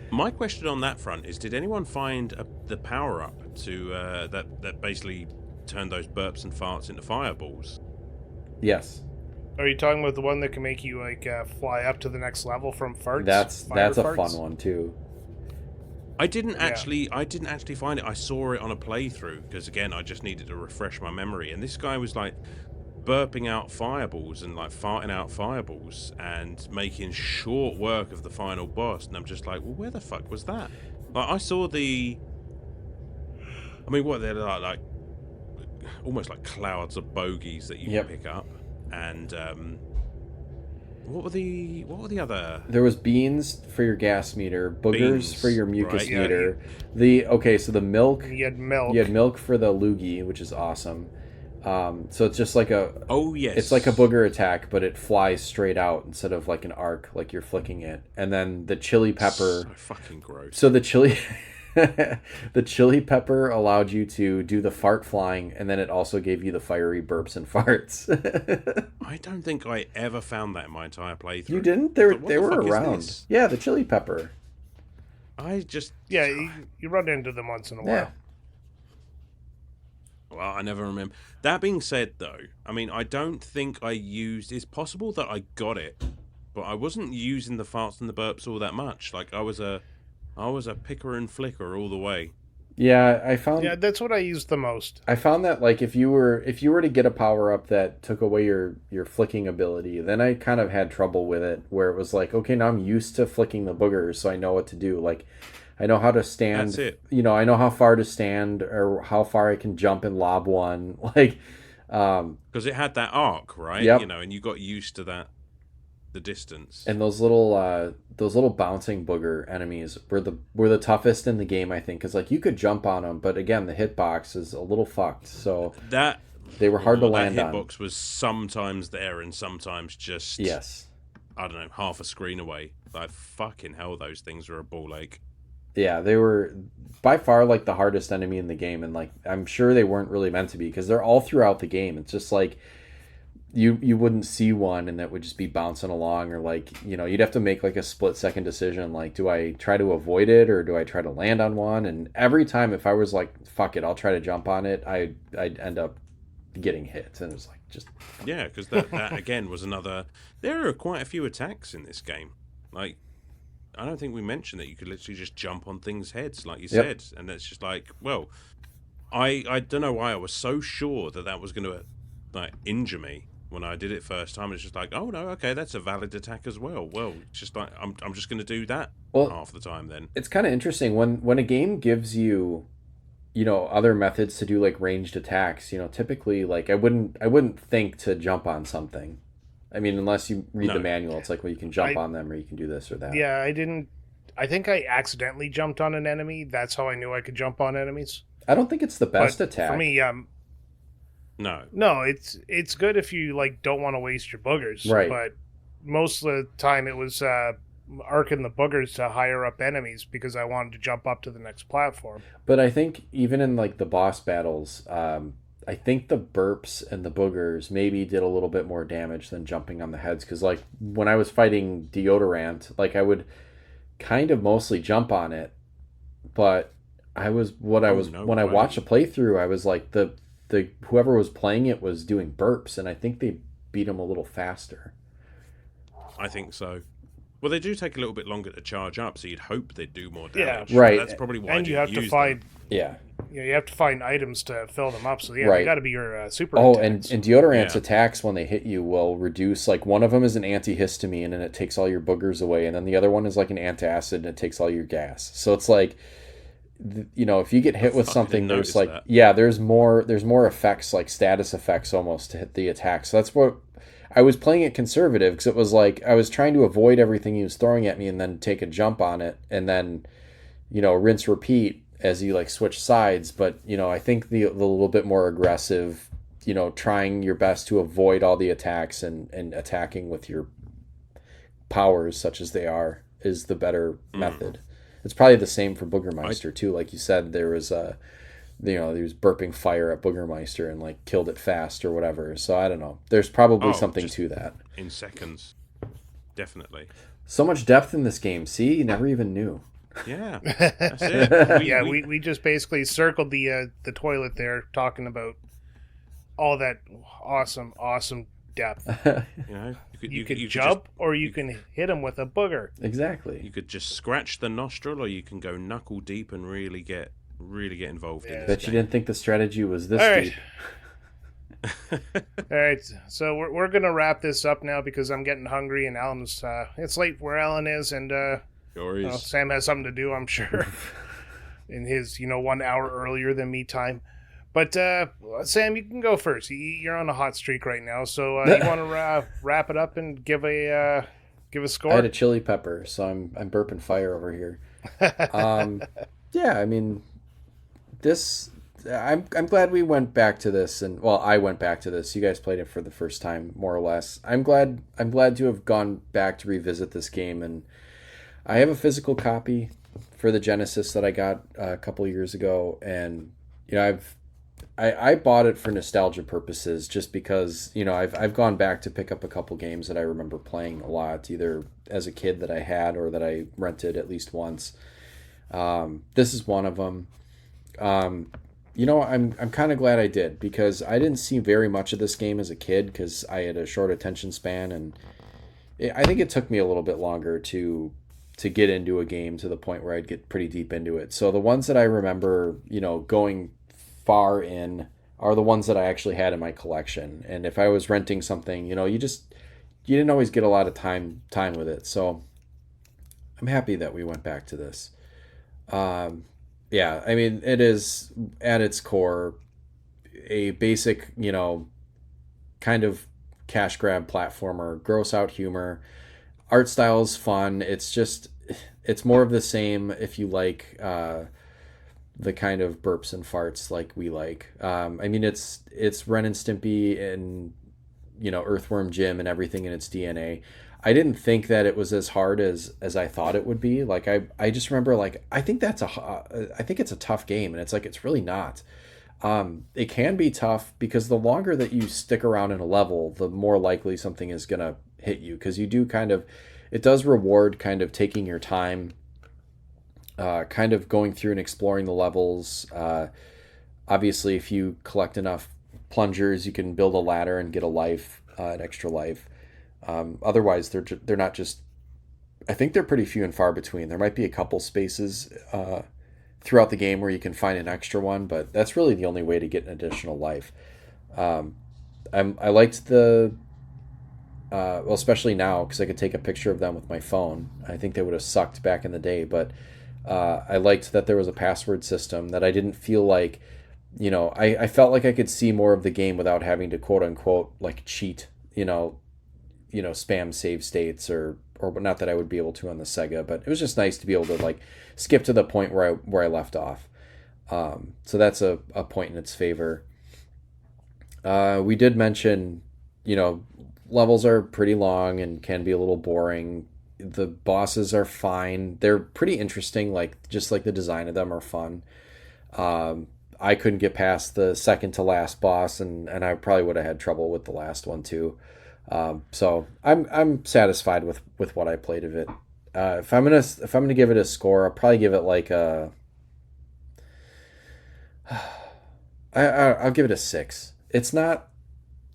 My question on that front is: did anyone find the power up to that basically turned those burps and farts into fireballs? Yes. Are you talking about the one that can make you like fly up to the next level from farts? That's a fun one too. I didn't actually find it. I saw it on a playthrough, because again, I just needed to refresh my memory. And this guy was like burping out fireballs and like farting out fireballs and making short work of the final boss. And I'm just like, well, where the fuck was that? Like, I saw what they're like almost like clouds of bogeys that you can pick up. And what were the other? There was beans for your gas meter, boogers for your mucus meter. So the milk. You had milk. You had milk for the loogie, which is awesome. So it's just like it's like a booger attack, but it flies straight out instead of like an arc, like you're flicking it. And then the chili pepper. So fucking gross. So the chili pepper allowed you to do the fart flying, and then it also gave you the fiery burps and farts. I don't think I ever found that in my entire playthrough. You didn't? They were around. Yeah, the chili pepper. You run into them once in a while. Yeah. Well, I never remember. That being said, though, I mean, I don't think I used. It's possible that I got it, but I wasn't using the farts and the burps all that much. Like I was a picker and flicker all the way. Yeah, I found. Yeah, that's what I used the most. I found that like if you were to get a power up that took away your flicking ability, then I kind of had trouble with it. Where it was like, okay, now I'm used to flicking the boogers, so I know what to do. Like, I know how to stand. That's it. You know, I know how far to stand or how far I can jump and lob one. Like, because it had that arc, right? Yep. You know, and you got used to that, the distance. And those little bouncing booger enemies were the toughest in the game, I think, because like you could jump on them, but again, the hitbox is a little fucked. So that they were hard to land on. That hitbox was sometimes there and sometimes just I don't know, half a screen away. Like fucking hell, those things are a ball ache. Yeah, they were by far like the hardest enemy in the game, and like I'm sure they weren't really meant to be because they're all throughout the game. It's just like you wouldn't see one and that would just be bouncing along, or like, you know, you'd have to make like a split-second decision, like, do I try to avoid it or do I try to land on one? And every time if I was like, fuck it, I'll try to jump on it, I'd end up getting hit, and it was like just yeah, because that again was another. There are quite a few attacks in this game. Like, I don't think we mentioned that you could literally just jump on things' heads, like you said, and it's just like, well, I don't know why I was so sure that was going to like injure me when I did it first time. It's just like, oh no, okay, that's a valid attack as well. Well, it's just like I'm just going to do that half the time. Then it's kind of interesting when a game gives you, you know, other methods to do like ranged attacks. You know, typically like I wouldn't think to jump on something. I mean, unless you read the manual, it's like, well, you can jump on them or you can do this or that. Yeah, I didn't. I think I accidentally jumped on an enemy. That's how I knew I could jump on enemies. I don't think it's the best attack. For me, no, it's good if you like don't want to waste your boogers. Right. But most of the time, it was arcing the boogers to higher up enemies because I wanted to jump up to the next platform. But I think even in like the boss battles, I think the burps and the boogers maybe did a little bit more damage than jumping on the heads. Because like when I was fighting Deodorant, like I would kind of mostly jump on it, but I watched a playthrough, I was like the whoever was playing it was doing burps, and I think they beat him a little faster. I think so. Well, they do take a little bit longer to charge up, so you'd hope they'd do more damage. Yeah, right. That's probably why. And you have to find you have to find items to fill them up. So they got to be your super. Oh, and Deodorant's attacks when they hit you will reduce. Like one of them is an antihistamine and it takes all your boogers away, and then the other one is like an antacid and it takes all your gas. So it's like, you know, if you get hit with something, there's like there's more effects, like status effects almost to hit the attack. So that's what I was playing it conservative, because it was like I was trying to avoid everything he was throwing at me and then take a jump on it and then, you know, rinse repeat as you like switch sides. But, you know, I think the little bit more aggressive, you know, trying your best to avoid all the attacks and attacking with your powers such as they are is the better method. It's probably the same for Boogermeister too. Like you said, there was he was burping fire at Boogermeister and like killed it fast or whatever. So I don't know. There's probably something to that. In seconds, definitely. So much depth in this game. See, you never even knew. Yeah, that's it. We just basically circled the toilet there, talking about all that awesome depth. You know, you could jump, or you can hit him with a booger. Exactly. You could just scratch the nostril, or you can go knuckle deep and really get involved in this. Bet you didn't think the strategy was this deep. All right, so we're gonna wrap this up now because I'm getting hungry and Alan's. It's late where Alan is, and Sam has something to do, I'm sure, in his 1 hour earlier than me time. But Sam, you can go first. You're on a hot streak right now, so you want to wrap it up and give a score? I had a chili pepper, so I'm burping fire over here. Yeah, I mean, this. I'm glad we went back to this, and I went back to this. You guys played it for the first time, more or less. I'm glad to have gone back to revisit this game, and I have a physical copy for the Genesis that I got a couple years ago, and I bought it for nostalgia purposes, just because I've gone back to pick up a couple games that I remember playing a lot, either as a kid that I had or that I rented at least once. This is one of them. I'm kind of glad I did, because I didn't see very much of this game as a kid because I had a short attention span, and I think it took me a little bit longer to get into a game to the point where I'd get pretty deep into it. So the ones that I remember, going far in are the ones that I actually had in my collection. And if I was renting something, you didn't always get a lot of time with it. So I'm happy that we went back to this. Yeah, I mean, it is at its core a basic, kind of cash grab platformer, gross out humor. Art style is fun. It's more of the same if you like the kind of burps and farts like we like. I mean, it's Ren and Stimpy and Earthworm Jim and everything in its DNA. I didn't think that it was as hard as I thought it would be. Like I just remember, like, I think it's a tough game, and it's really not. It can be tough because the longer that you stick around in a level, the more likely something is gonna hit you, because you do it does reward kind of taking your time, kind of going through and exploring the levels. Obviously, if you collect enough plungers, you can build a ladder and get an extra life. Otherwise, they're not just. I think they're pretty few and far between. There might be a couple spaces throughout the game where you can find an extra one, but that's really the only way to get an additional life. I liked well, especially now, because I could take a picture of them with my phone. I think they would have sucked back in the day, but I liked that there was a password system, that I didn't feel like, I felt like I could see more of the game without having to quote unquote like cheat, spam save states, or not that I would be able to on the Sega, but it was just nice to be able to like skip to the point where I left off. So that's a point in its favor. We did mention, levels are pretty long and can be a little boring. The bosses are fine. They're pretty interesting, just like the design of them are fun. I couldn't get past the second to last boss, and I probably would have had trouble with the last one too. So I'm satisfied with what I played of it. If I'm gonna give it a score, I'll probably give it like I'll give it a 6. It's not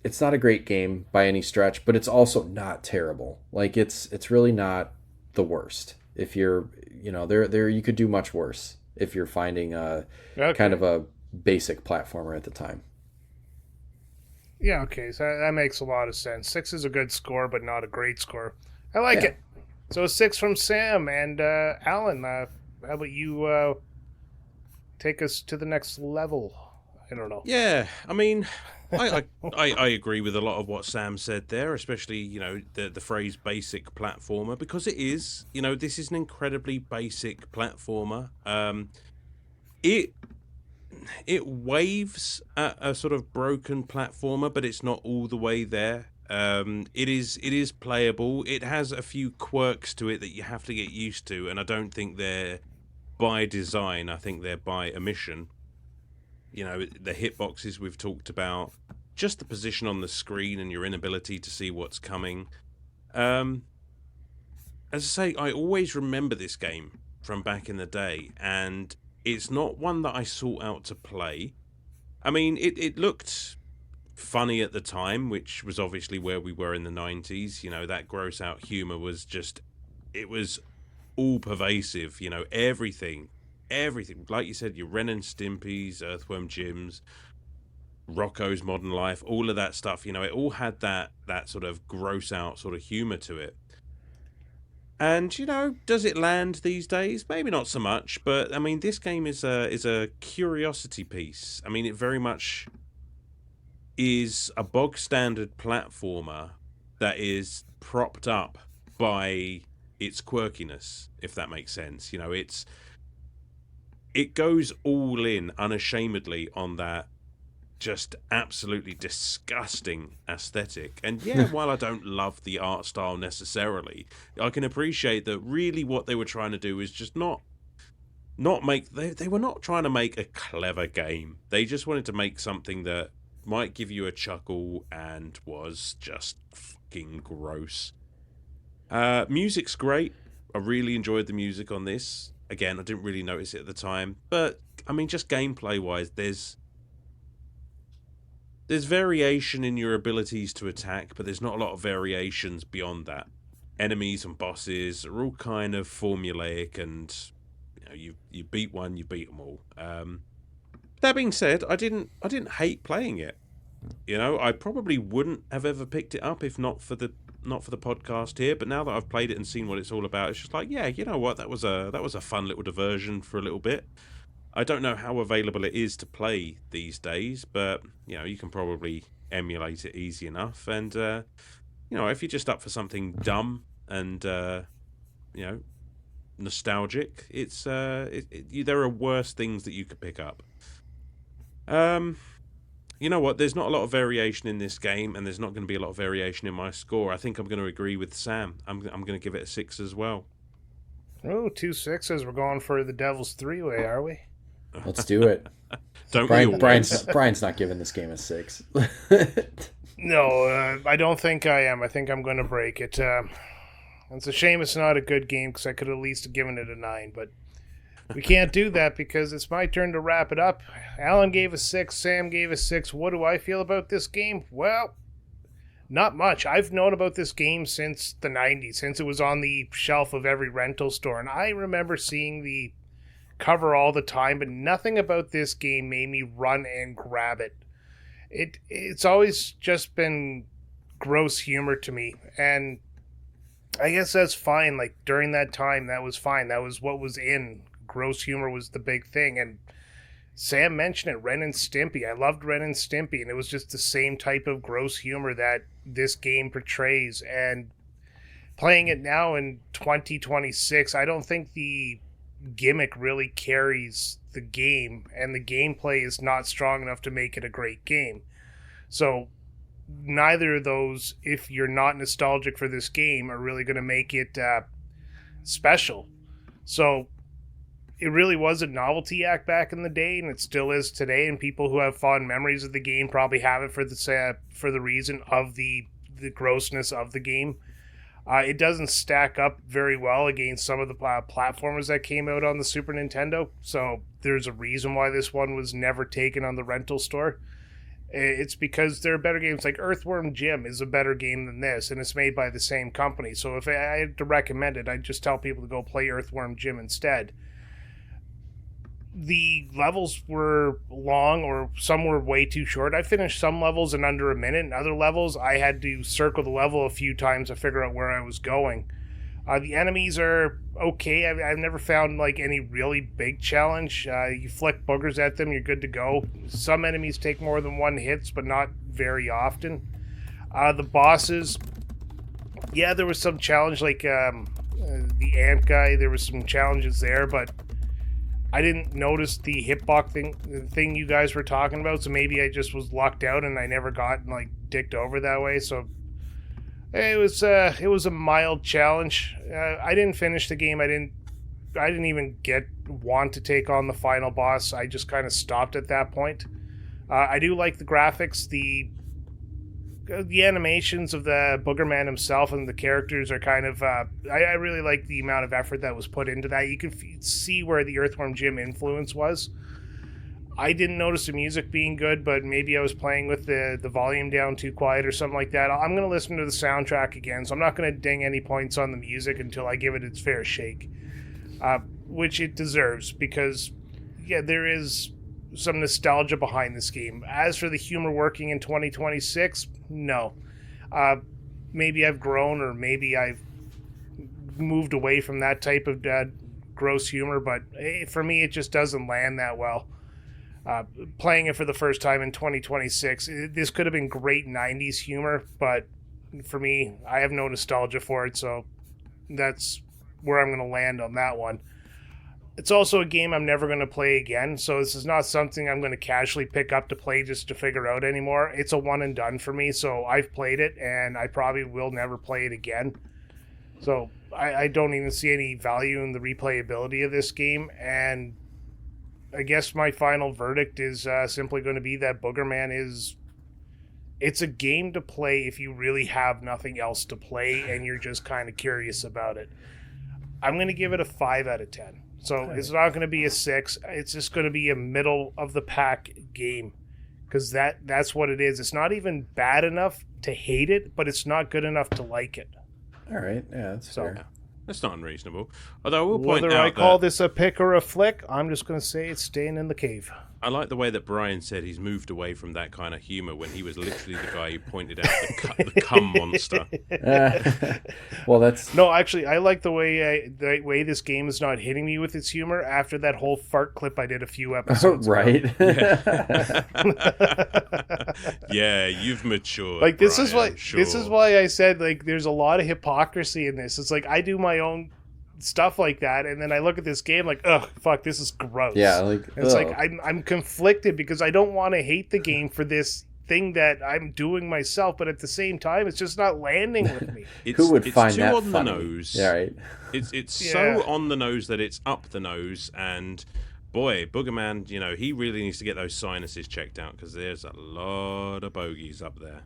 a great game by any stretch, but it's also not terrible. Like it's really not the worst. If you're there you could do much worse if you're finding kind of a basic platformer at the time. Yeah, okay, so that makes a lot of sense. 6 is a good score, but not a great score. I like it. So 6 from Sam. And Alan, how about you take us to the next level? I don't know. Yeah, I mean, I agree with a lot of what Sam said there, especially, the phrase basic platformer, because it is, this is an incredibly basic platformer. It waves at a sort of broken platformer, but it's not all the way there. It is playable. It has a few quirks to it that you have to get used to, and I don't think they're by design. I think they're by omission. The hitboxes we've talked about, just the position on the screen and your inability to see what's coming. As I say, I always remember this game from back in the day, and it's not one that I sought out to play. I mean, it looked funny at the time, which was obviously where we were in the 90s. That gross out humor was it was all pervasive. Everything, like you said, your Ren and Stimpy's, Earthworm Jim's, Rocco's Modern Life, all of that stuff, it all had that sort of gross out sort of humor to it. And, does it land these days? Maybe not so much, but I mean, this game is a curiosity piece. I mean, it very much is a bog standard platformer that is propped up by its quirkiness, if that makes sense. It goes all in unashamedly on that just absolutely disgusting aesthetic. And yeah, while I don't love the art style necessarily, I can appreciate that really what they were trying to do is just not make... They were not trying to make a clever game. They just wanted to make something that might give you a chuckle and was just fucking gross. Music's great. I really enjoyed the music on this. Again, I didn't really notice it at the time, but I mean, just gameplay-wise, there's variation in your abilities to attack, but there's not a lot of variations beyond that. Enemies and bosses are all kind of formulaic, and you beat one, you beat them all. That being said, I didn't hate playing it. I probably wouldn't have ever picked it up if not for the podcast here. But now that I've played it and seen what it's all about, it's just like, yeah, you know what, that was a fun little diversion for a little bit. I don't know how available it is to play these days, but you can probably emulate it easy enough. And if you're just up for something dumb and nostalgic, it's there are worse things that you could pick up. You know what? There's not a lot of variation in this game, and there's not going to be a lot of variation in my score. I think I'm going to agree with Sam. I'm going to give it a 6 as well. Oh, 2 6s. We're going for the Devil's Three-Way, are we? Let's do it. Brian's not giving this game a 6. No, I don't think I am. I think I'm going to break it. It's a shame it's not a good game, because I could at least have given it a 9, but we can't do that because it's my turn to wrap it up. Alan gave a 6, Sam gave a 6. What do I feel about this game? Well, not much. I've known about this game since the 90s, since it was on the shelf of every rental store, and I remember seeing the cover all the time, but nothing about this game made me run and grab it. It's always just been gross humor to me, and I guess that's fine. Like, during that time, that was fine. That was what was in. Gross humor was the big thing, and Sam mentioned it, Ren and Stimpy. I loved Ren and Stimpy, and it was just the same type of gross humor that this game portrays. And playing it now in 2026, I don't think the gimmick really carries the game, and the gameplay is not strong enough to make it a great game. So neither of those, if you're not nostalgic for this game, are really going to make it special. So it really was a novelty act back in the day, and it still is today, and people who have fond memories of the game probably have it for the reason of the grossness of the game. It doesn't stack up very well against some of the platformers that came out on the Super Nintendo, so there's a reason why this one was never taken on the rental store. It's because there are better games. Like Earthworm Jim is a better game than this, and it's made by the same company, so if I had to recommend it, I'd just tell people to go play Earthworm Jim instead. The levels were long, or some were way too short. I finished some levels in under a minute, and other levels I had to circle the level a few times to figure out where I was going. The enemies are okay. I've never found like any really big challenge. You flick boogers at them, you're good to go. Some enemies take more than one hits, but not very often. The bosses, yeah, there was some challenge, like the ant guy. There was some challenges there, but I didn't notice the hitbox thing you guys were talking about, so maybe I just was lucked out and I never got like dicked over that way. So it was a mild challenge. I didn't finish the game. I didn't even want to take on the final boss. I just kind of stopped at that point. I do like the graphics. The animations of the Boogerman himself and the characters are kind of... I really like the amount of effort that was put into that. You can see where the Earthworm Jim influence was. I didn't notice the music being good, but maybe I was playing with the volume down too quiet or something like that. I'm going to listen to the soundtrack again, so I'm not going to ding any points on the music until I give it its fair shake. Which it deserves, because, yeah, there is some nostalgia behind this game. As for the humor working in 2026, no. Maybe I've grown, or maybe I've moved away from that type of gross humor, but for me it just doesn't land that well. Playing it for the first time in 2026, this could have been great 90s humor, but for me, I have no nostalgia for it, so that's where I'm going to land on that one. It's also a game I'm never going to play again, so this is not something I'm going to casually pick up to play just to figure out anymore. It's a one and done for me, so I've played it, and I probably will never play it again. So I don't even see any value in the replayability of this game, and I guess my final verdict is simply going to be that Boogerman it's a game to play if you really have nothing else to play and you're just kind of curious about it. I'm going to give it a 5 out of 10. So it's not going to be a 6. It's just going to be a middle of the pack game, because that's what it is. It's not even bad enough to hate it, but it's not good enough to like it. All right, yeah, that's fair. That's not unreasonable. Although I will point Whether out I call this a pick or a flick, I'm just going to say it's staying in the cave. I like the way that Brian said he's moved away from that kind of humor when he was literally the guy who pointed out the cum monster. Well, that's no. Actually, I like the way this game is not hitting me with its humor after that whole fart clip I did a few episodes right. Yeah, you've matured. Like this Brian, this is why I said like there's a lot of hypocrisy in this. It's like I do my own stuff like that, and then I look at this game like, ugh, fuck, this is gross. Yeah, like it's like I'm conflicted because I don't want to hate the game for this thing that I'm doing myself, but at the same time, it's just not landing with me. Who would find that on funny? The nose. Yeah, right. It's so on the nose that it's up the nose, and boy, Boogerman, he really needs to get those sinuses checked out because there's a lot of bogeys up there.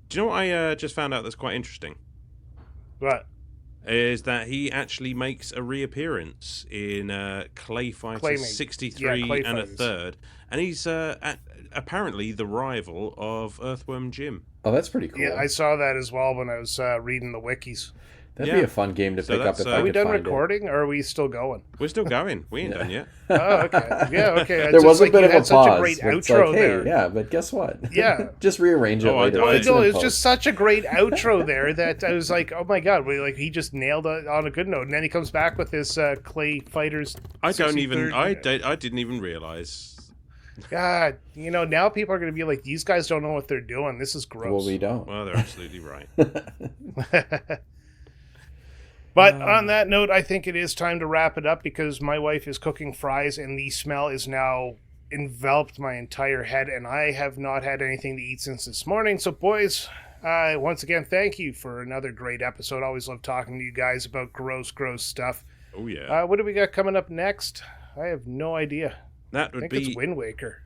Do you know what I just found out that's quite interesting? What? Is that he actually makes a reappearance in Clay Fighters 63 and a third, and he's apparently the rival of Earthworm Jim. Oh, that's pretty cool. Yeah, I saw that as well when I was reading the wikis. That'd be a fun game to pick up if I could find it. Are we done recording, or are we still going? We're still going. We ain't done yet. Oh, okay. Yeah, okay. There was a bit of a pause. Such a great outro there. Yeah, but guess what? Yeah. Just rearrange it later. It's just such a great outro there that I was like, oh my god, he just nailed it on a good note. And then he comes back with this Clay Fighters. I didn't even realize. God, now people are going to be like, these guys don't know what they're doing. This is gross. Well, we don't. Well, they're absolutely right. But on that note, I think it is time to wrap it up because my wife is cooking fries and the smell is now enveloped my entire head, and I have not had anything to eat since this morning. So, boys, once again, thank you for another great episode. Always love talking to you guys about gross stuff. Oh, yeah. What do we got coming up next? I have no idea. That would be... it's Wind Waker.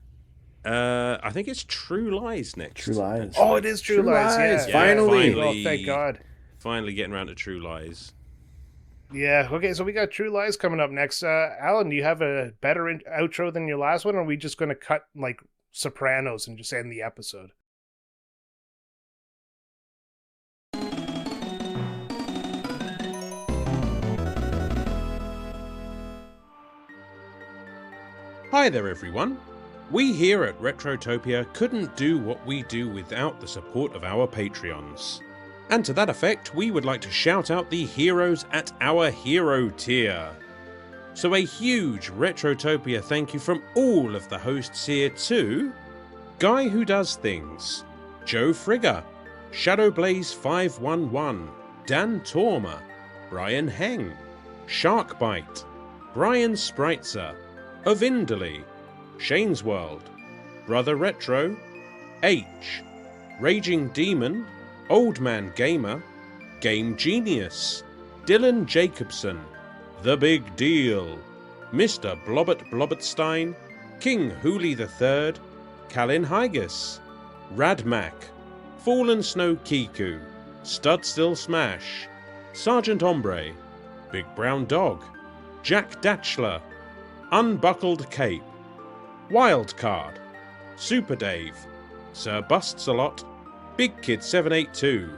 I think it's True Lies next. True Lies. Oh, it is True Lies. Yeah. Finally. Oh, thank God. Finally getting around to True Lies. Yeah, okay, so we got True Lies coming up next. Alan, do you have a better outro than your last one, or are we just going to cut, like, Sopranos and just end the episode? Hi there, everyone. We here at Retrotopia couldn't do what we do without the support of our Patreons. And to that effect, we would like to shout out the heroes at our hero tier. So a huge Retrotopia thank you from all of the hosts here to Guy Who Does Things, Joe Frigger, Shadowblaze511, Dan Torma, Brian Heng, Sharkbite, Brian Spritzer, Ovindley, Shane's World, Brother Retro, H, Raging Demon, Old Man Gamer, Game Genius, Dylan Jacobson, The Big Deal, Mr. Blobbert Blobbertstein, King Hooley III, Calin Higas, Radmac, Fallen Snow Kiku, Stud Still Smash, Sergeant Ombre, Big Brown Dog, Jack Datchler, Unbuckled Cape, Wildcard, Super Dave, Sir Busts-a-Lot, Big Kid 782,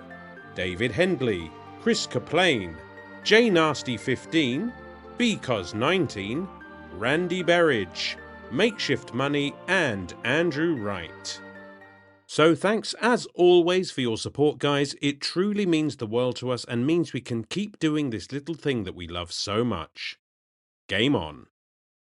David Hendley, Chris Kaplane, J Nasty 15, Because 19, Randy Berridge, Makeshift Money, and Andrew Wright. So thanks as always for your support, guys. It truly means the world to us and means we can keep doing this little thing that we love so much. Game on.